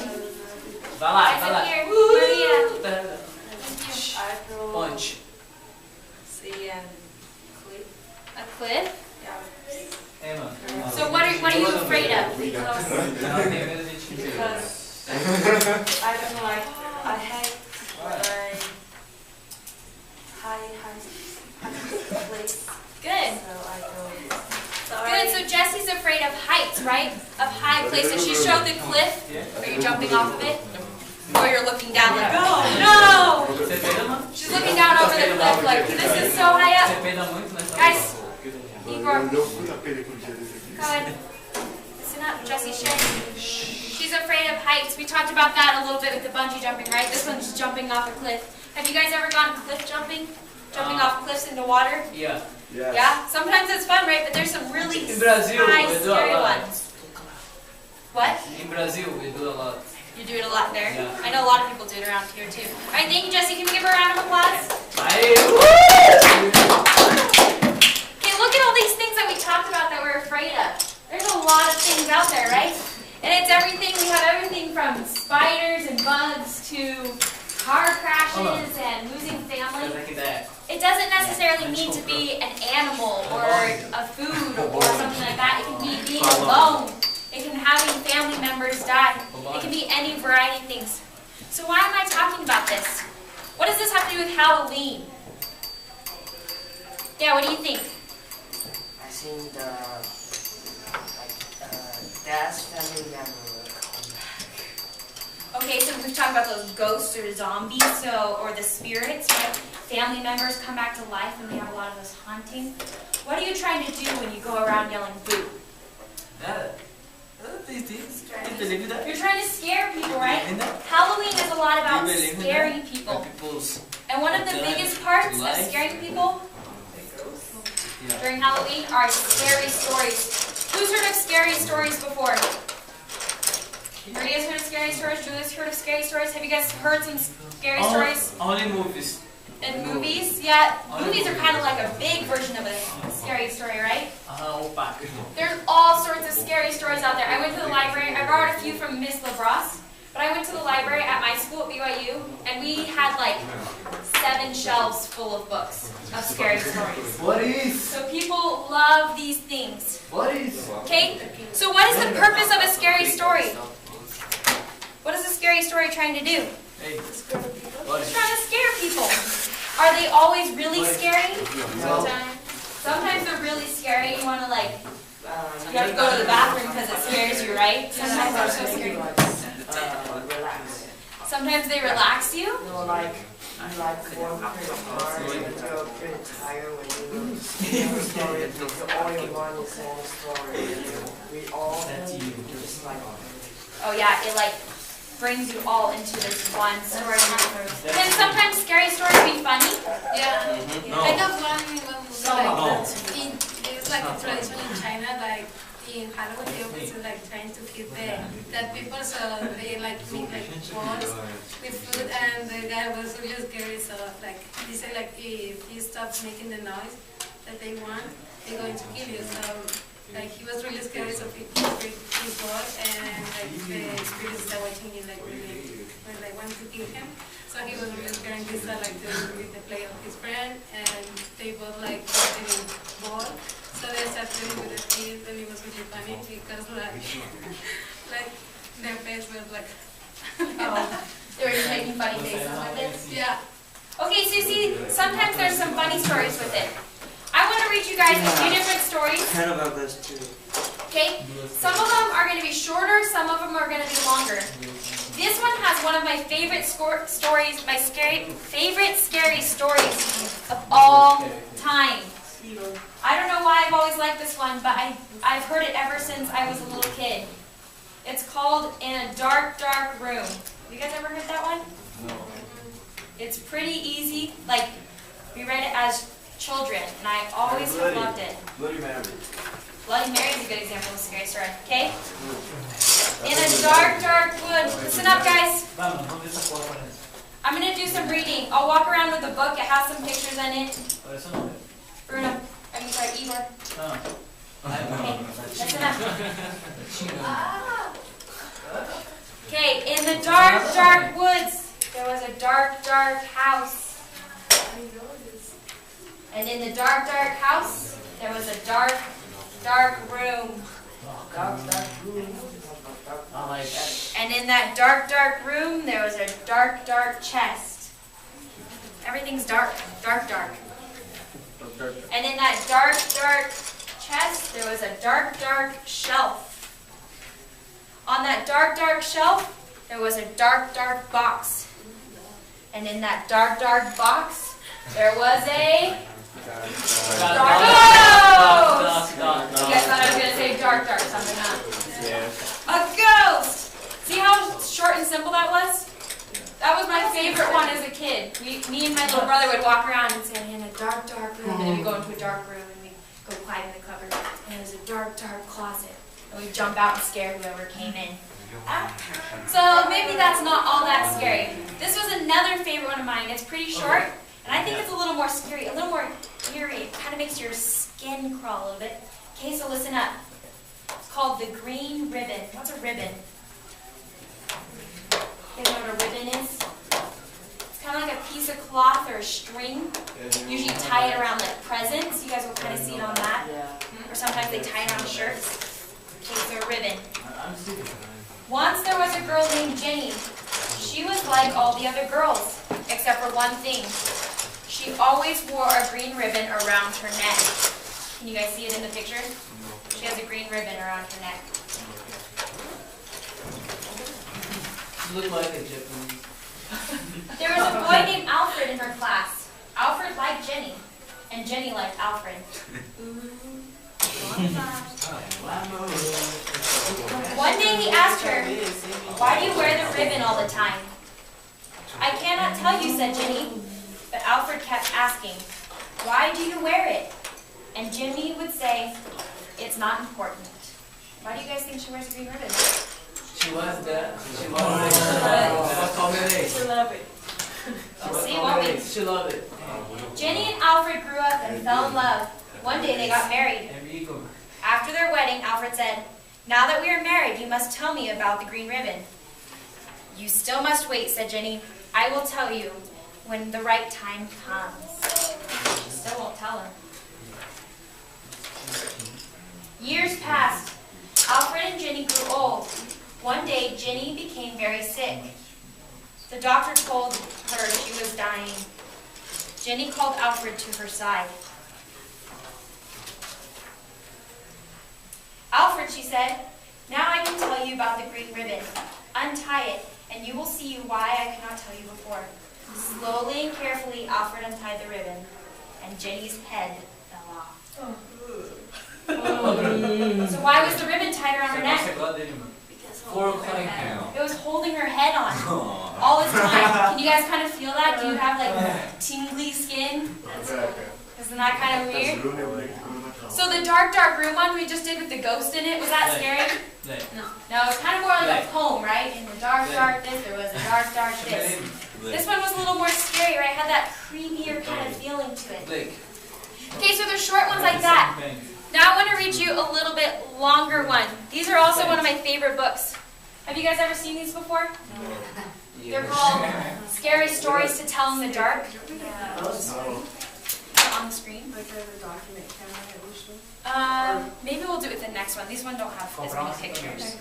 Vai lá, eyes vai up lá. here. Maria. Tá. I draw Punch. sea and cliff. A cliff? Yeah. Emma. So what are you afraid of? Because I don't like, I hate high place. Good. So I don't. Good, so Jessie's afraid of heights, right? Of high places. She showed the cliff. Are you jumping off of it? Or you're looking down like, oh no! She's looking down over the cliff like, this is so high up. Guys, Igor, go ahead. Listen up, Jessie, share. She's afraid of heights. We talked about that a little bit with the bungee jumping, right? This one's jumping off a cliff. Have you guys ever gone cliff jumping? Jumping off cliffs into water? Yeah. Yes. Yeah? Sometimes it's fun, right? But there's some really In Brazil, high, we do a scary lot. ones. What? In Brazil, we do a lot. You do it a lot there? Yeah. I know a lot of people do it around here too. All right, thank you, Jessie. Can we give her a round of applause? Okay, look at all these things that we talked about that we're afraid of. There's a lot of things out there, right? And it's everything, we have everything from spiders and bugs to car crashes and losing family. It doesn't necessarily need to be an animal or a food or something like that. It can be being alone. It can having family members die. It can be any variety of things. So why am I talking about this? What does this have to do with Halloween? Yeah, what do you think? I think dad's family member will come back. Okay, so we've talked about those ghosts or zombies, or the spirits, right? Family members come back to life and we have a lot of those haunting. What are you trying to do when you go around yelling boo? You're trying to scare people, right? Halloween is a lot about scaring people. And one of the biggest parts of scaring people during Halloween are scary stories. Who's heard of scary stories before? Have you guys heard of scary stories? Julia's heard of scary stories? Have you guys heard some scary stories? Only movies. In movies? Yeah, movies are kind of like a big version of a scary story, right? There's all sorts of scary stories out there. I went to the library. I borrowed a few from Miss LaBrosse, but I went to the library at my school at BYU, and we had like 7 shelves full of books of scary stories. What is? So people love these things. What is? Okay? So what is the purpose of a scary story? What is a scary story trying to do? It's trying to scare people. Are they always really scary? Sometimes they're really scary. You want to you have to go to the bathroom because it scares you, right? Sometimes they're so scary. Relax. Sometimes they relax you. Like one pretty hard and you're pretty tired when you tell a story. All you want is a story. We all just like. Oh yeah, it brings you all into this one story. Can sometimes scary stories be funny? Yeah. I got one movie it's like a tradition in China, in Halloween they always trying to keep the dead people, so they make balls with food, and the guy was really scary, so he said if you stop making the noise that they want, they're going to kill you. So he was really scary, so he picked his ball, and the spirits that watching him really when they want to kill him. So he was really scared, and he started with the play of his friend, and they both getting ball. So they started playing with the kids, and it was really funny because their face was They were just making funny faces with it? Yeah. Okay, so you see, sometimes there's some funny stories with it. I want to read you guys a few different stories. I heard about this too. Okay? Some of them are going to be shorter, some of them are going to be longer. This one has one of my favorite stories, favorite scary stories of all time. I don't know why I've always liked this one, but I've heard it ever since I was a little kid. It's called In a Dark, Dark Room. Have you guys ever heard that one? No. It's pretty easy. We read it as children, and I always have loved it. Bloody Mary. Bloody Mary is a good example of a scary story, okay? In a dark, dark wood. Listen up, guys. I'm going to do some reading. I'll walk around with the book. It has some pictures in it. Bruno. Igor. Okay, listen up. Okay, in the dark, dark woods, there was a dark, dark house. And in the dark, dark house, there was a dark, dark room. And in that dark, dark room, there was a dark, dark chest. Everything's dark, dark, dark. And in that dark, dark chest, there was a dark, dark shelf. On that dark, dark shelf, there was a dark, dark box. And in that dark, dark box, there was a ghost! You guys thought I was going to say dark, dark something, huh? A ghost! See how short and simple that was? That was my favorite one as a kid. Me and my little brother would walk around and say, in a dark, dark room. And then we'd go into a dark room and we'd go quiet in the cupboard. And it was a dark, dark closet. And we'd jump out and scare whoever came in. So maybe that's not all that scary. This was another favorite one of mine. It's pretty short. And I think it's a little more scary, a little more eerie. It kind of makes your skin crawl a little bit. Okay, so listen up. It's called the green ribbon. What's a ribbon? You guys know what a ribbon is? It's kind of like a piece of cloth or a string. Usually tie it around like presents. You guys will kind of see it on that. Or sometimes they tie it on shirts. Okay, so a ribbon. Once there was a girl named Jenny. She was like all the other girls, except for one thing. She always wore a green ribbon around her neck. Can you guys see it in the picture? She has a green ribbon around her neck. You look like a Japanese. There was a boy named Alfred in her class. Alfred liked Jenny, and Jenny liked Alfred. One day he asked her, "Why do you wear the ribbon all the time?" "I cannot tell you," said Jenny. But Alfred kept asking, "Why do you wear it?" And Jenny would say, "It's not important." Why do you guys think she wears a green ribbon? She was that. She She loved it. See, won't we? She loved it. Jenny and Alfred grew up and fell in love. One day they got married. After their wedding, Alfred said, "Now that we are married, you must tell me about the green ribbon." "You still must wait," said Jenny. "I will tell you when the right time comes." She still won't tell him. Years passed. Alfred and Jenny grew old. One day, Jenny became very sick. The doctor told her she was dying. Jenny called Alfred to her side. "Alfred," she said, "now I can tell you about the green ribbon. Untie it, and you will see why I could not tell you before." Slowly and carefully, Alfred untied the ribbon, and Jenny's head fell off. So why was the ribbon tied around her neck? It was holding her head on all this time. Can you guys kind of feel that? Do you have like tingly skin? Isn't that kind of weird? So the dark, dark room one we just did with the ghost in it, was that scary? No. No, it's kind of more like a poem, right? In the dark, dark this, there was a dark, dark this. This one was a little more scary, right? It had that creepier kind of feeling to it. Okay, so there's short ones like that. Now I want to read you a little bit longer one. These are also one of my favorite books. Have you guys ever seen these before? They're called Scary Stories to Tell in the Dark. On the screen. Maybe we'll do it with the next one. These ones don't have as many pictures.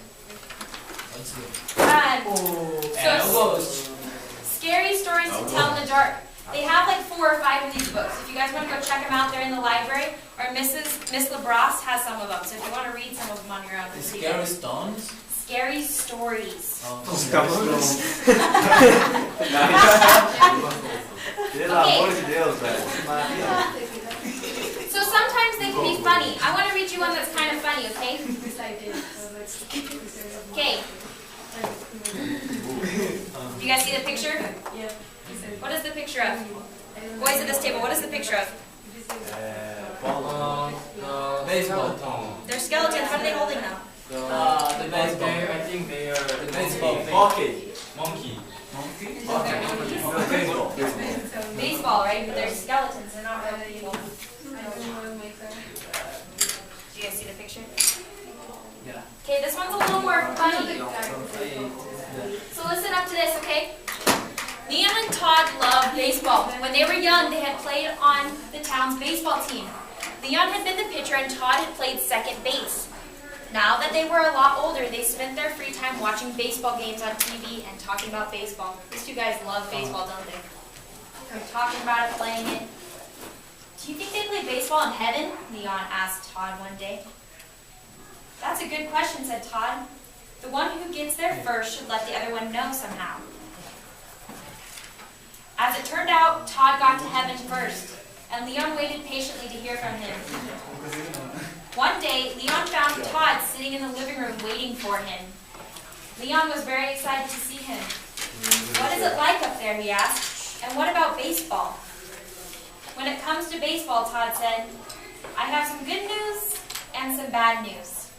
So, Scary Stories to Tell in the Dark. They have like 4 or 5 of these books. If you guys want to go check them out, they're in the library. Or Miss LaBrosse has some of them. So if you want to read some of them on your own. Scary Stones? Scary Stories. So sometimes they can be funny. I want to read you one that's kind of funny, okay? Okay. You guys see the picture? Yeah. What is the picture of? Boys at this table, what is the picture of? Baseball. They're skeletons. What are they holding now? The baseball. I think they are The baseball. monkey. Baseball, right? But they're skeletons. They're not real people. Do you guys see the picture? Yeah. Okay, this one's a little more funny. So listen up to this, okay? Leon and Todd love baseball. When they were young, they had played on the town's baseball team. Leon had been the pitcher and Todd had played second base. Now that they were a lot older, they spent their free time watching baseball games on TV and talking about baseball. These two guys love baseball, don't they? They're talking about it, playing it. Do you think they play baseball in heaven? Leon asked Todd one day. That's a good question, said Todd. The one who gets there first should let the other one know somehow. As it turned out, Todd got to heaven first, and Leon waited patiently to hear from him. One day, Leon found Todd sitting in the living room waiting for him. Leon was very excited to see him. What is it like up there, he asked, and what about baseball? When it comes to baseball, Todd said, I have some good news and some bad news.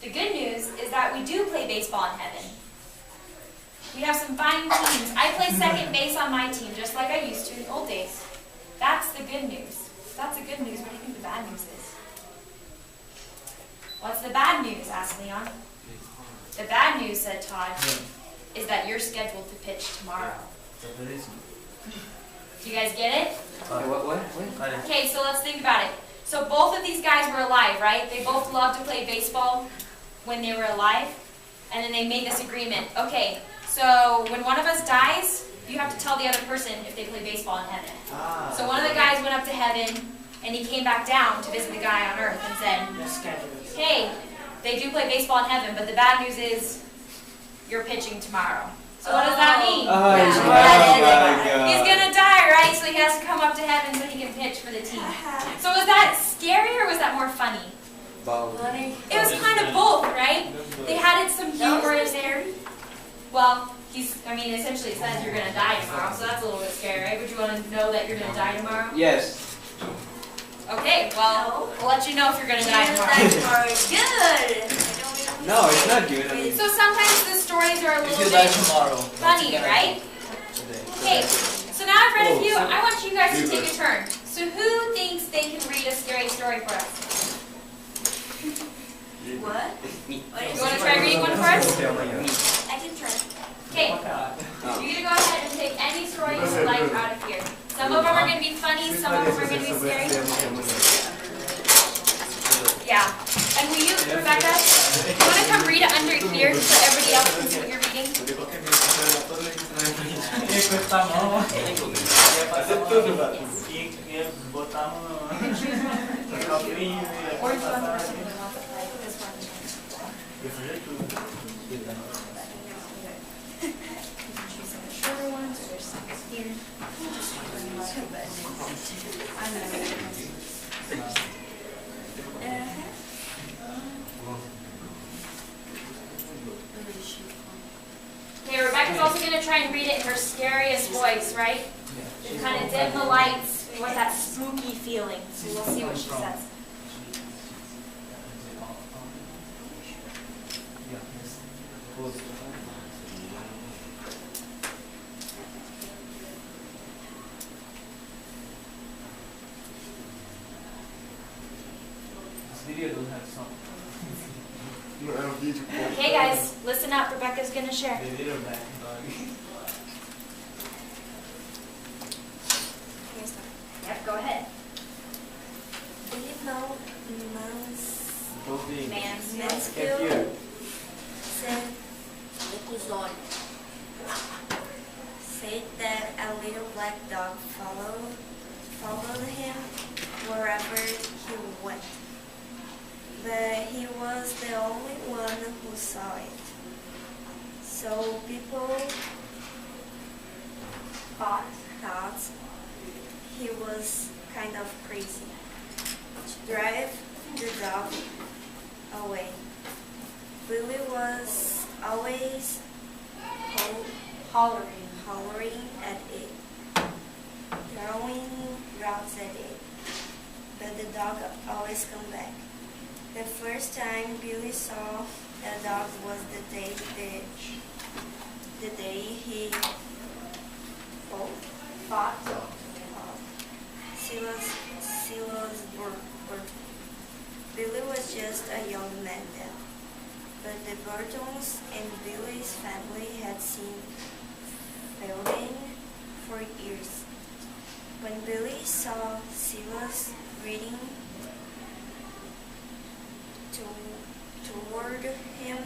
The good news is that we do play baseball in heaven. We have some fine teams. I play second base on my team, just like I used to in the old days. That's the good news. That's the good news. What do you think the bad news is? What's the bad news? Asked Leon. The bad news, said Todd, is that you're scheduled to pitch tomorrow. Do you guys get it? What? Okay, so let's think about it. So both of these guys were alive, right? They both loved to play baseball when they were alive. And then they made this agreement. Okay, so when one of us dies, you have to tell the other person if they play baseball in heaven. So one of the guys went up to heaven, and he came back down to visit the guy on earth and said, hey, they do play baseball in heaven, but the bad news is you're pitching tomorrow. So what does that mean? He's going to die, right? So he has to come up to heaven so he can pitch for the team. So was that scary or was that more funny? It was kind of both, right? They had some humor in there. Well, essentially it says you're going to die tomorrow, so that's a little bit scary, right? Would you want to know that you're going to die tomorrow? Yes. Okay, well, we'll let you know if you're going to die tomorrow. Good. No, it's not good. So sometimes the stories are a little If you die bit tomorrow. funny, right? Okay, so now I've read a few. I want you guys to take a turn. So who thinks they can read a scary story for us? What? You want to try reading one for us? I can try. Okay, you can go ahead and take any story you would like out of here. Some of them are going to be funny, some of them are going to be scary. Yeah. And will you, Rebecca, you want to come read it under here so everybody else can see what you're reading? Encostar a mão. Ia botar a mão. Tacar o frio. Or do you want the person who wants to play this one? Eu fazer tudo. Choose some shorter ones, or there's some here. I'm going to Okay, Rebecca's also going to try and read it in her scariest voice, right? Kind of dim the lights. We want that spooky feeling. So we'll see what she says. This video doesn't have song. Okay, guys, listen up. Rebecca's going to share. They did a back dog. Yep, go ahead. Do you know Mansfield said that a little black dog followed him wherever he went. But he was the only one who saw it. So people thought he was kind of crazy to drive the dog away. Billy was always hollering at it, throwing rocks at it, but the dog always come back. The first time Billy saw a dog was the day he fought Silas Burton. Billy was just a young man then, but the Burtons and Billy's family had seen Fielding for years. When Billy saw Silas reading toward him,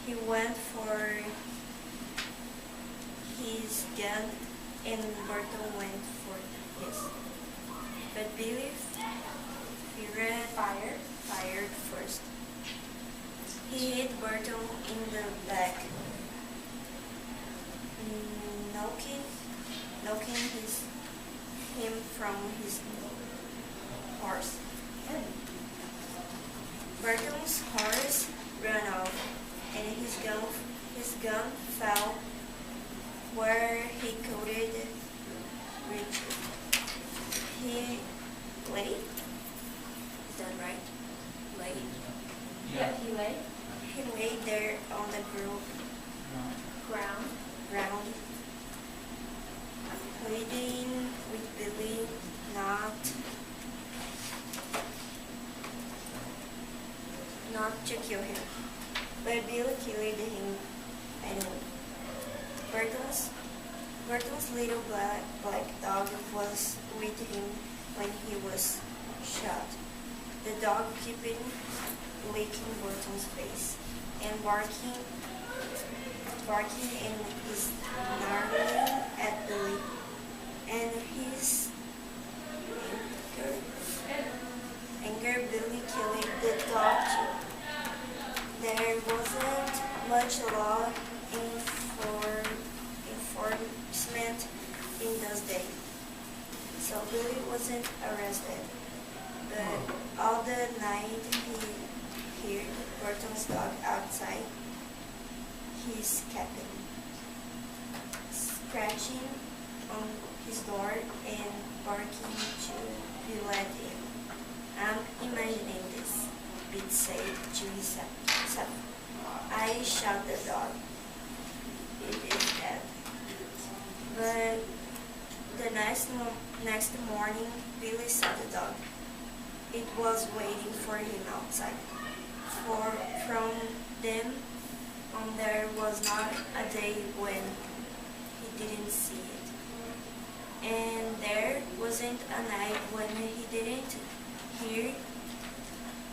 he went for his gun and Burton went for his. But Billy fired first. He hit Burton in the back, knocking him from his horse. Burton's horse ran off, and his gun fell where he couldn't reach it. He lay. Is that right? Lay. Yeah, he lay. He lay there on the ground, pleading with Billy not to kill him. But Billy killed him anyway. Burton's little black dog was with him when he was shot. The dog kept licking Burton's face and barking and snarling at Billy. And his anger, Billy killed the dog too. There wasn't much law enforcement in those days, so Billy wasn't arrested. But all the night he heard Burton's dog outside his cabin, scratching on his door and barking to be let in. I'm imagining this. Pete said to himself, I shot the dog. It is dead. But the next morning, Billy saw the dog. It was waiting for him outside. From then on, there was not a day when he didn't see it. And there wasn't a night when he didn't hear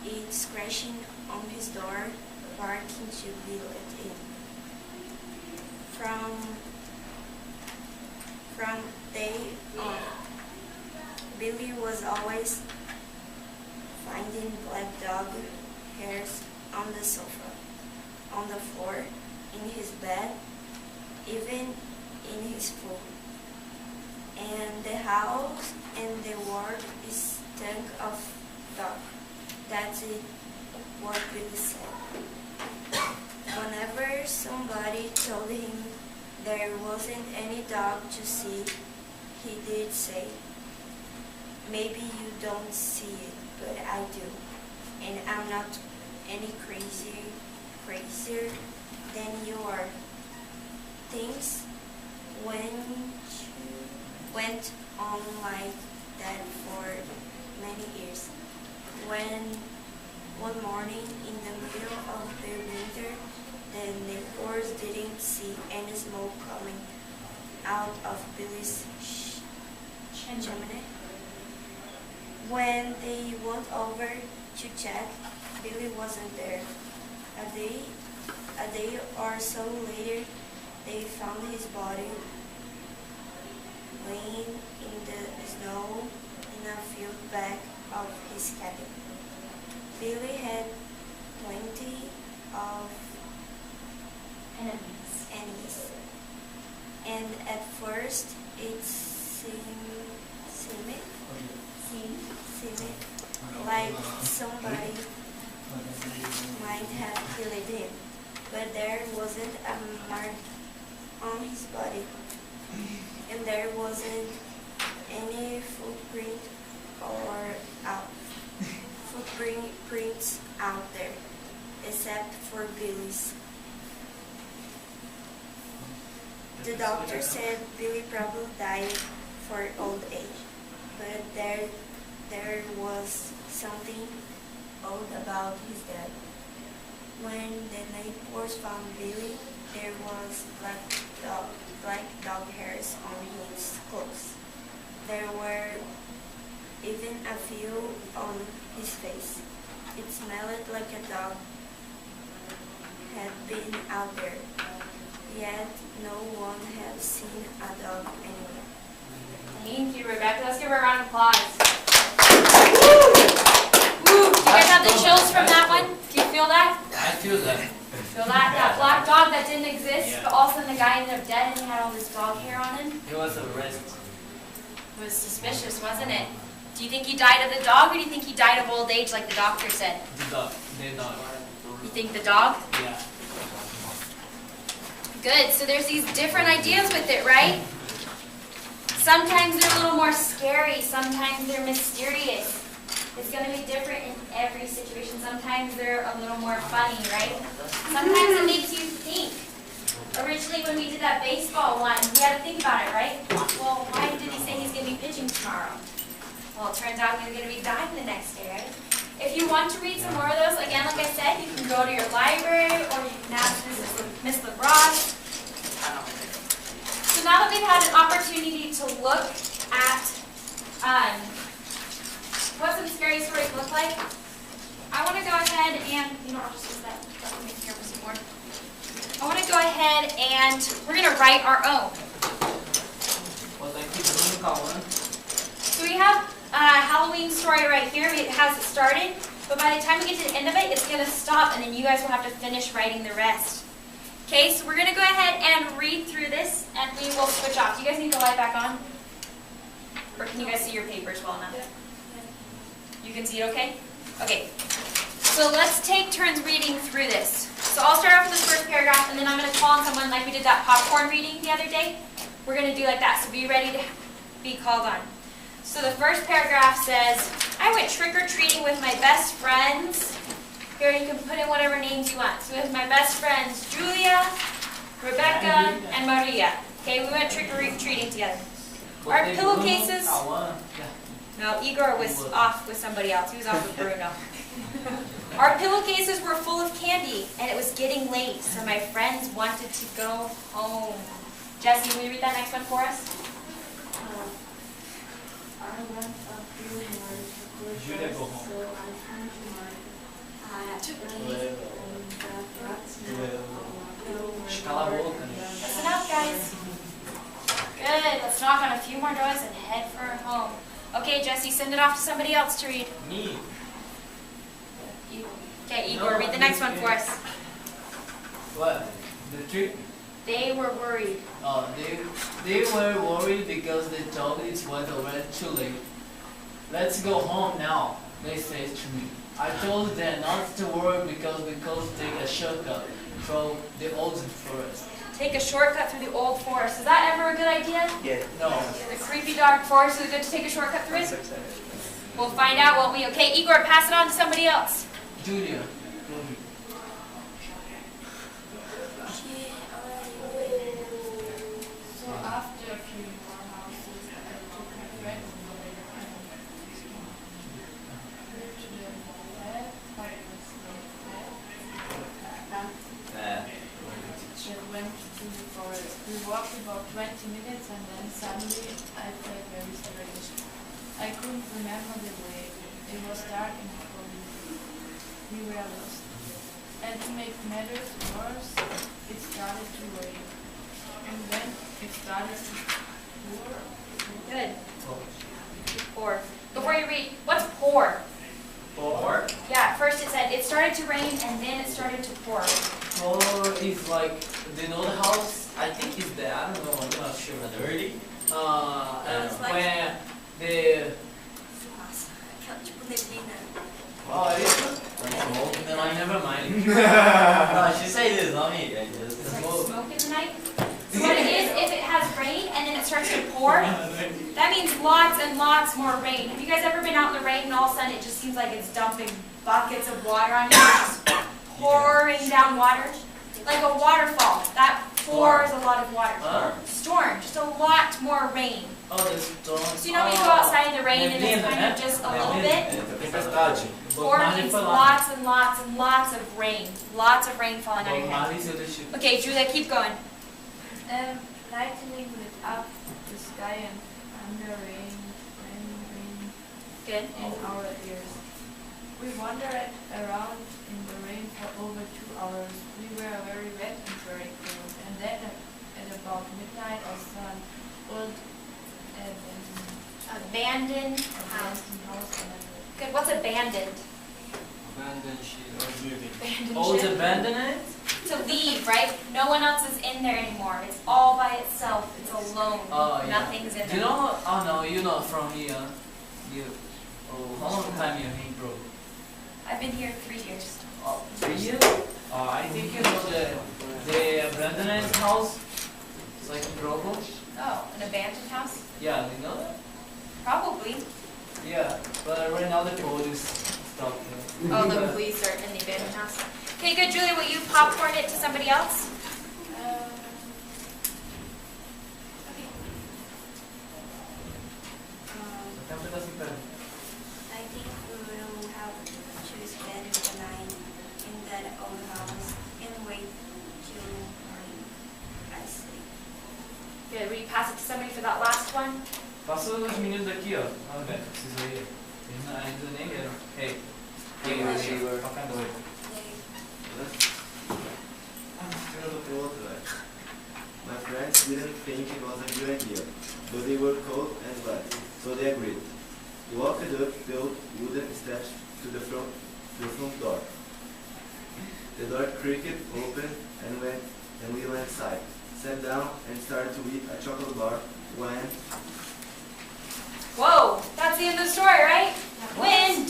it scratching on his door, barking to be let in. From day on, Billy was always finding black dog hairs on the sofa, on the floor, in his bed, even in his food. And the house and the world stank of dog. That's it, what Billy said. Whenever somebody told him there wasn't any dog to see, he did say, maybe you don't see it, but I do. And I'm not any crazier than you are. Things went on like that for many years. When one morning in the middle of the winter, the neighbors didn't see any smoke coming out of Billy's chimney. When they went over to check, Billy wasn't there. A day or so later, they found his body laying in the snow in a field back of his cabin. Billy had plenty of enemies. And at first it seemed like somebody might have killed him, but there wasn't a mark on his body, and there wasn't any footprints out there, except for Billy's. The doctor said Billy probably died for old age, but there was something odd about his death. When the neighbors found Billy, there was black dog black dog hairs on his clothes. There were even a few on his face. It smelled like a dog had been out there, yet no one had seen a dog anywhere. Thank you, Rebecca. Let's give her a round of applause. Woo! Do you guys have the chills from that one? Do you feel that? I feel that. Feel that? That black dog that didn't exist, but all of a sudden the guy ended up dead and he had all this dog hair on him? He was arrested. It was suspicious, wasn't it? Do you think he died of the dog, or do you think he died of old age like the doctor said? The dog. The dog. You think the dog? Yeah. Good, so there's these different ideas with it, right? Sometimes they're a little more scary, sometimes they're mysterious. It's going to be different in every situation. Sometimes they're a little more funny, right? Sometimes it makes you think. Originally when we did that baseball one, we had to think about it, right? Well, why did he say he's going to be pitching tomorrow? Well, it turns out he's going to be dying the next day, right? If you want to read some more of those, again, like I said, you can go to your library or you can ask Miss LaBrosse. So now that we've had an opportunity to look at what some scary stories look like, I want to go ahead and, I'll just use that one here for some more. I want to go ahead and we're going to write our own. So we have a Halloween story right here. It has it started, but by the time we get to the end of it, it's going to stop, and then you guys will have to finish writing the rest. Okay, so we're going to go ahead and read through this, and we will switch off. Do you guys need the light back on? Or can you guys see your papers well enough? You can see it okay? Okay. So let's take turns reading through this. So I'll start off with the first paragraph, and then I'm going to call on someone like we did that popcorn reading the other day. We're going to do like that, so be ready to be called on. So the first paragraph says, I went trick-or-treating with my best friends. Here you can put in whatever names you want. So with my best friends, Julia, Rebecca, and Maria. Okay, we went trick-or-treating together. Our pillowcases... No, Igor was off with somebody else. He was off with Bruno. Our pillowcases were full of candy, and it was getting late, so my friends wanted to go home. Jesse, will you read that next one for us? I went up to work, Julia, go home. so I found Listen up, guys. Good. Let's knock on a few more doors and head for home. Okay, Jesse, send it off to somebody else to read. Me. Okay, Igor, read the next one for us. What? The trick? They were worried. Oh, they were worried because they thought it was already too late. Let's go home now, they said to me. I told them not to worry because we could take a shortcut through the old forest. Take a shortcut through the old forest. Is that ever a good idea? Yeah. No. The creepy dark forest, is it good to take a shortcut through it? We'll find out, won't we? Okay, Igor, pass it on to somebody else. Julia. So after a few more houses, I took my friend to the bed, but it was Then went to the forest. We walked about 20 minutes and then suddenly I felt very strange. I couldn't remember the way. It was dark and cold. We were lost. And to make matters worse, it started to rain. And then it started to pour. Good. Pour. Before you read, what's pour? Pour? Yeah, first it said it started to rain and then it started to pour. Pour is like the old house. I think it's there. I don't know. I'm not sure. Dirty? When the... Oh, it is? No, never mind. No, she said this, not me. I just... It's like smoke in the night. So what it is, if it has rain and then it starts to pour, that means lots and lots more rain. Have you guys ever been out in the rain and all of a sudden it just seems like it's dumping buckets of water on you, just pouring down water? Like a waterfall. That pours a lot of water. Storm, just a lot more rain. Oh, the storm. So you know when you go outside in the rain and it's kind of just a little bit? Tempestade. Pour means lots and lots and lots of rain. Lots of rain falling on your head. Okay, Julia, keep going. lightning lit up the sky and thunder rain Good. in our ears. We wandered around in the rain for over 2 hours. We were very wet and very cold. And then at about midnight I saw an old Abandoned house. house and Good. What's abandoned? Abandoned ship. Abandoned Oh, it's ship. abandoned? To leave, right? No one else is in there anymore. It's all by itself. It's alone. Oh, yeah. Nothing's in You there. know, oh no, you're not from here. How long time you here, bro? I've been here 3 years. Oh, 3 years? I think you know the abandoned house. It's like in Grogo. Oh, an abandoned house? Yeah, you know that? Probably. Yeah, but right now the police stopped me. Oh, the police are in the abandoned house. Okay, good. Julia, will you popcorn it to somebody else? I think we will have to spend the night in that old house and wait till morning. I sleep. Good. Will you pass it to somebody for that last one? Passa os meninos daqui, ó. Ah, velho, preciso ir. Eles ainda nem viram. Hey. Hey, Receiver. Toca doido. My friends didn't think it was a good idea, but they were cold and wet, so they agreed. We walked up the wooden steps to the front door. The door creaked open and we went inside, sat down and started to eat a chocolate bar when... Whoa, that's the end of the story, right? When, ...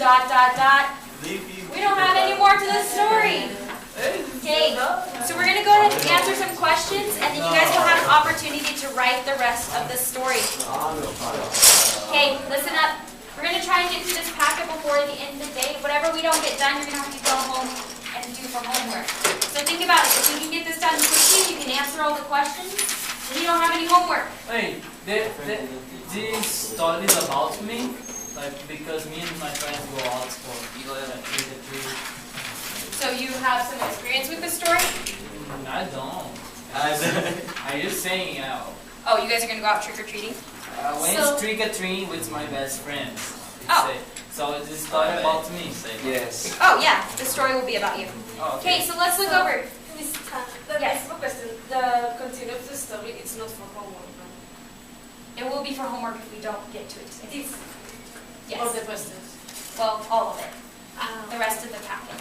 We don't have any more to the story. Okay, so we're going to go ahead and answer some questions, and then you guys will have an opportunity to write the rest of the story. Okay, listen up. We're going to try and get through this packet before the end of the day. Whatever we don't get done, you're going to have to go home and do for homework. So think about it. If we can get this done quickly, you can answer all the questions, and you don't have any homework. Hey, this story is about me, like because me and my friends go out for trick-or-treat. So you have some experience with the story? I don't. Are you saying Oh, you guys are going to go out trick-or-treating? when So- it's trick-or-treat with my best friends. Oh. So it's a story about me. Yes. Oh, yeah. The story will be about you. Oh, Okay, so let's look over. Miss the Yes. question, the continue of the story, it's not for homework, no? It will be for homework if we don't get to it today. This, Yes. all the questions. Well, all of it. The rest of the packet.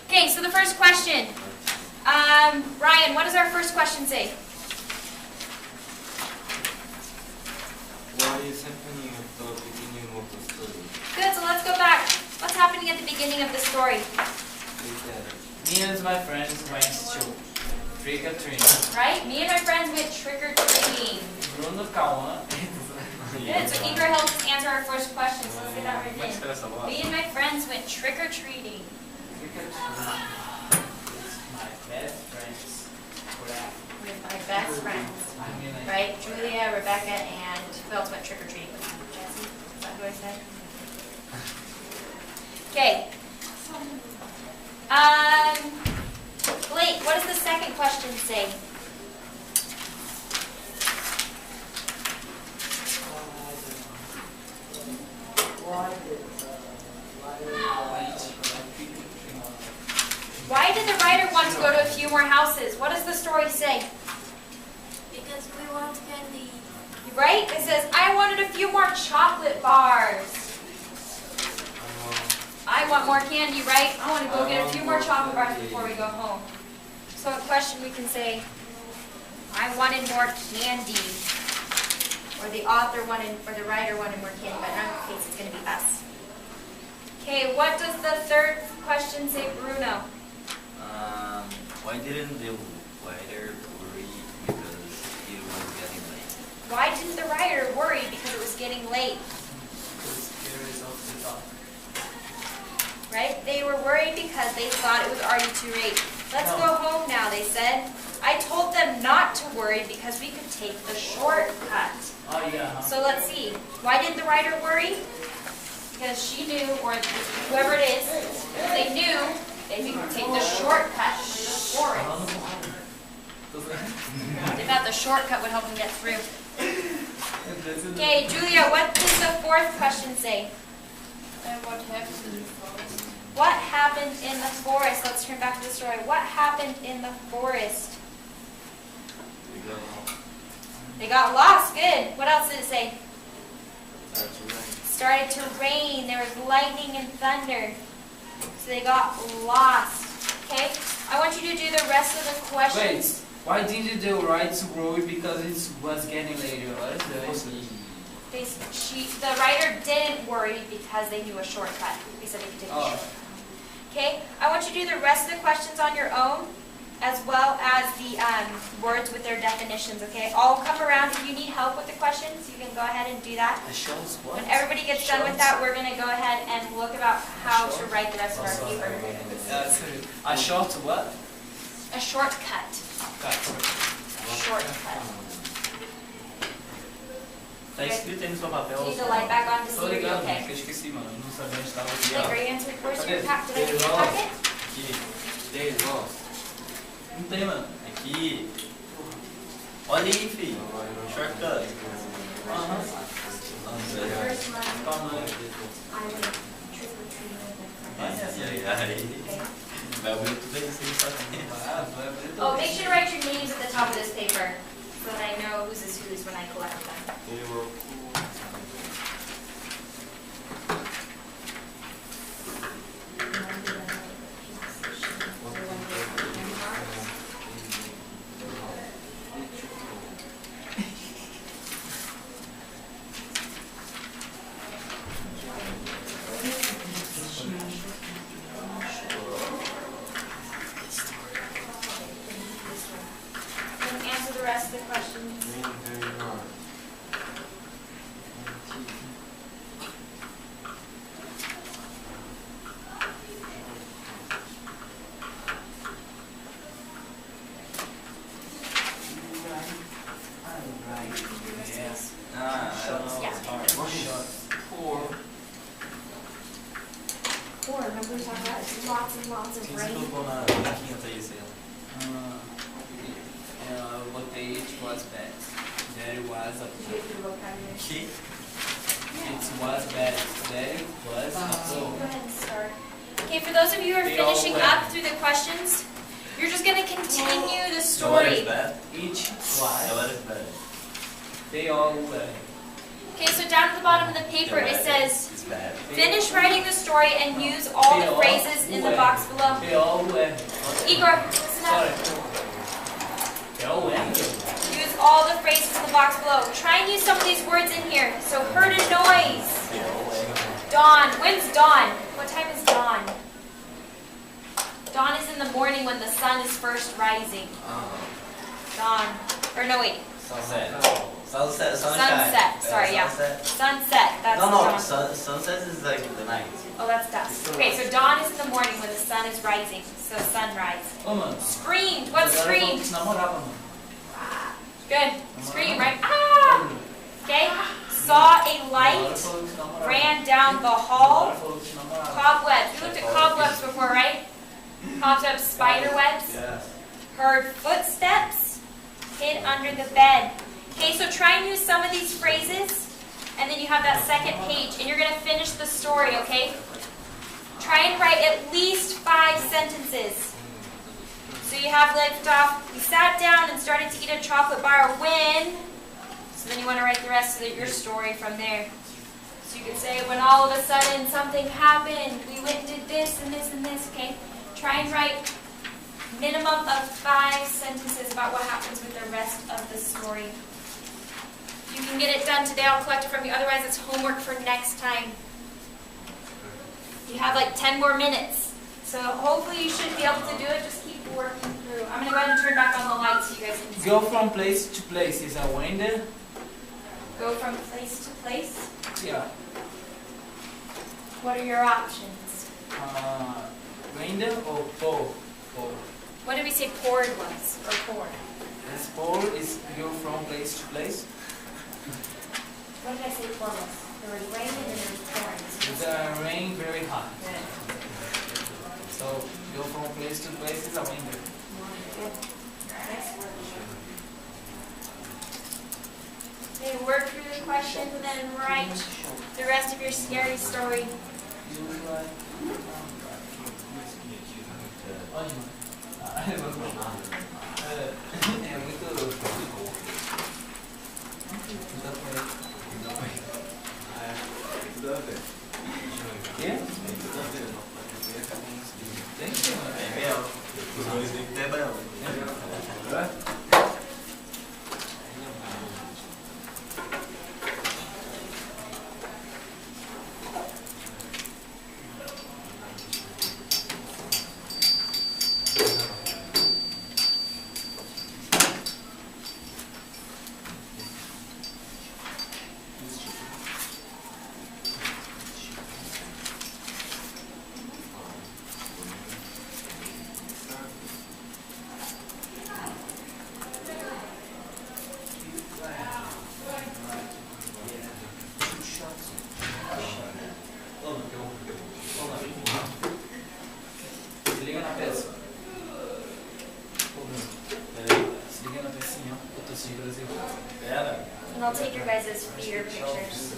Okay, so the first question. Ryan, what does our first question say? What is happening at the beginning of the story? Good, so let's go back. What's happening at the beginning of the story? Me and my friends went to trick-or-treat. Right? Me and my friends went trick-or-treating. Bruno Kawan. Good, so Ingrid helped us answer our first question, so let's get that right in. Me and my friends went trick-or-treating. Trick-or-treat. My best friends. With my best friends. I mean, like, Right? Julia, Rebecca, and who else went trick-or-treating with me? Jesse? Is that who I said? Okay. Blake, what does the second question say? Why did the writer want to go to a few more houses? What does the story say? Because we want candy. Right? It says, I wanted a few more chocolate bars. I want more candy, right? I want to go get a few more chocolate bars before we go home. So a question we can say, I wanted more candy. Or the author wanted, or the writer wanted more candy, but in our case it's going to be us. Okay, what does the third question say, Bruno? Why didn't the writer worry because it was getting late? Why didn't the writer worry because it was getting late? Right? They were worried because they thought it was already too late. Let's go home now, they said. I told them not to worry because we could take the shortcut. oh yeah. So let's see. Why did the writer worry? Because she knew, or whoever it is, they knew they could take the shortcut for it. They thought the shortcut would help them get through. Okay, Julia, what does the fourth question say? And what happened in the forest? What happened in the forest? Let's turn back to the story. What happened in the forest? They got lost. Good. What else did it say? Started to rain. There was lightning and thunder. So they got lost. Okay? I want you to do the rest of the questions. Wait, why didn't they write to Rory? Because it was getting later. What is this? The writer didn't worry because they knew a shortcut. They said they could take a shortcut. Okay? I want you to do the rest of the questions on your own, as well as the words with their definitions, okay? I'll come around. If you need help with the questions, you can go ahead and do that. When everybody gets done with that, we're going to go ahead and look about how to write the rest of our paper. A short what? A shortcut. Shortcut. Tá escrito aí no seu papel. Need the light back on to see Tô if you're ligado, okay. porque eu esqueci, mano. Eu não sabia onde estava aqui. Like, are you answering? Where's your Cadê? packet? Did I give you a packet? Aqui. They lost. Não tem, mano. Aqui. Olha aí, filho. Shortcut. Aham. First one, Calma aí. I went trick-or-treating with my friends. Ai. Vai abrir tudo aí sem saber. Vai abrir tudo. Oh, make sure to write your names at the top of this paper so that I know whose is whose when I collect them. And answer the rest of the questions. Or remember we talked about lots and lots of rain. Colocou na quinta aí, sei lá. Eu botei it was bad. There was a Did you get the vocabulary? Que? It was bad. There was a Go flow. ahead and start. Okay, for those of you who are finishing up through the questions, you're just going to continue the The weather is story. bad. Each The was. weather is bad. They all were. Okay, so down at the bottom of the paper The it weather says, is bad. finish writing the story and use all the phrases in the box below. They all were. Igor, listen Sorry. up. They all were. Use all the phrases in the box below. Try and use some of these words in here. So heard a noise. Dawn. When's dawn? What time is dawn? Dawn is in the morning when the sun is first rising. Dawn. Or no, wait. Sunset. Sunset. Sunshine. Sunset. Sorry, yeah. Sunset. Sunset. That's No, no. dawn. Sunset is like the night. Oh, that's dusk. Okay, so dawn is in the morning when the sun is rising. So sunrise. Ô, mano. Screamed. What Agora eu screamed? falo que namorava, mano. Good. Scream, right? Ah! Okay. Saw a Agora light. falou que namorava. Ran down the hall. Agora falou que namorava. Cobwebs. We looked at cobwebs before, right? Cobwebs, spider webs. Yes. Heard footsteps. Hid under the bed. Okay, so try and use some of these phrases, and then you have that second page, and you're going to finish the story, okay? Try and write at least 5 sentences. So you have left off, you sat down and started to eat a chocolate bar when, so then you want to write the rest of your story from there. So you could say, when all of a sudden something happened, we went and did this and this and this, okay? Try and write minimum of 5 sentences about what happens with the rest of the story. If you can get it done today, I'll collect it from you. Otherwise, it's homework for next time. You have like 10 more minutes. So hopefully you should be able to do it. Just keep working through. I'm going to go ahead and turn back on the lights so you guys can see. Go from place to place is a window. Go from place to place. Yeah. What are your options? Window or pole? Pole. What did we say poured was? Or poured? This pole is go from place to place. What did I say poured was? There was rain and then there was pouring. The rain very hot. So go from place to place is a window. Good. Next word. Okay, work through the questions and then write the rest of your scary story. Se liga na peça. Se liga na pecinha, eu tô sem Brasil. Pera. And I'll take your guys' fear pictures.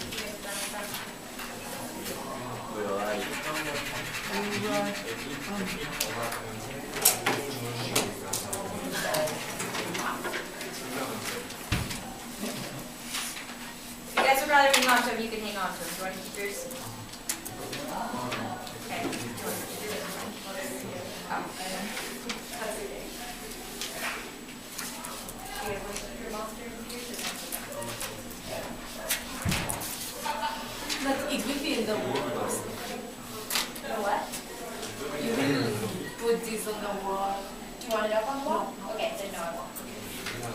If you guys would rather hang on to them, you can hang on to them. Do you want to keep yours? Okay. Do you want to keep yours? Oh. How's your day? Do you have like your monster in here? But it will be in the wall. The what? You will put this on the wall. Do you want it up on the wall? Okay, then no, I won't.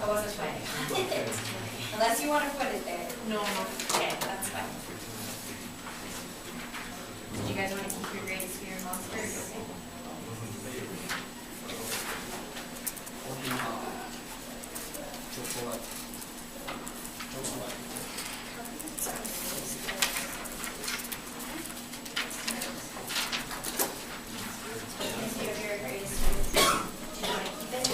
I wasn't planning. Unless you want to put it there. No. Okay, that's fine. Did you guys want to keep your greatest fear monster? Okay. Chocolate. Chocolate. If you have your greatest fear, do you want to keep it?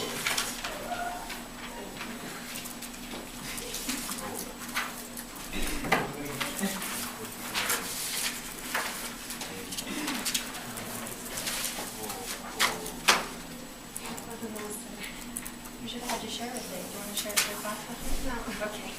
You should have had your share with it. Do you want to share it with us? No. Okay.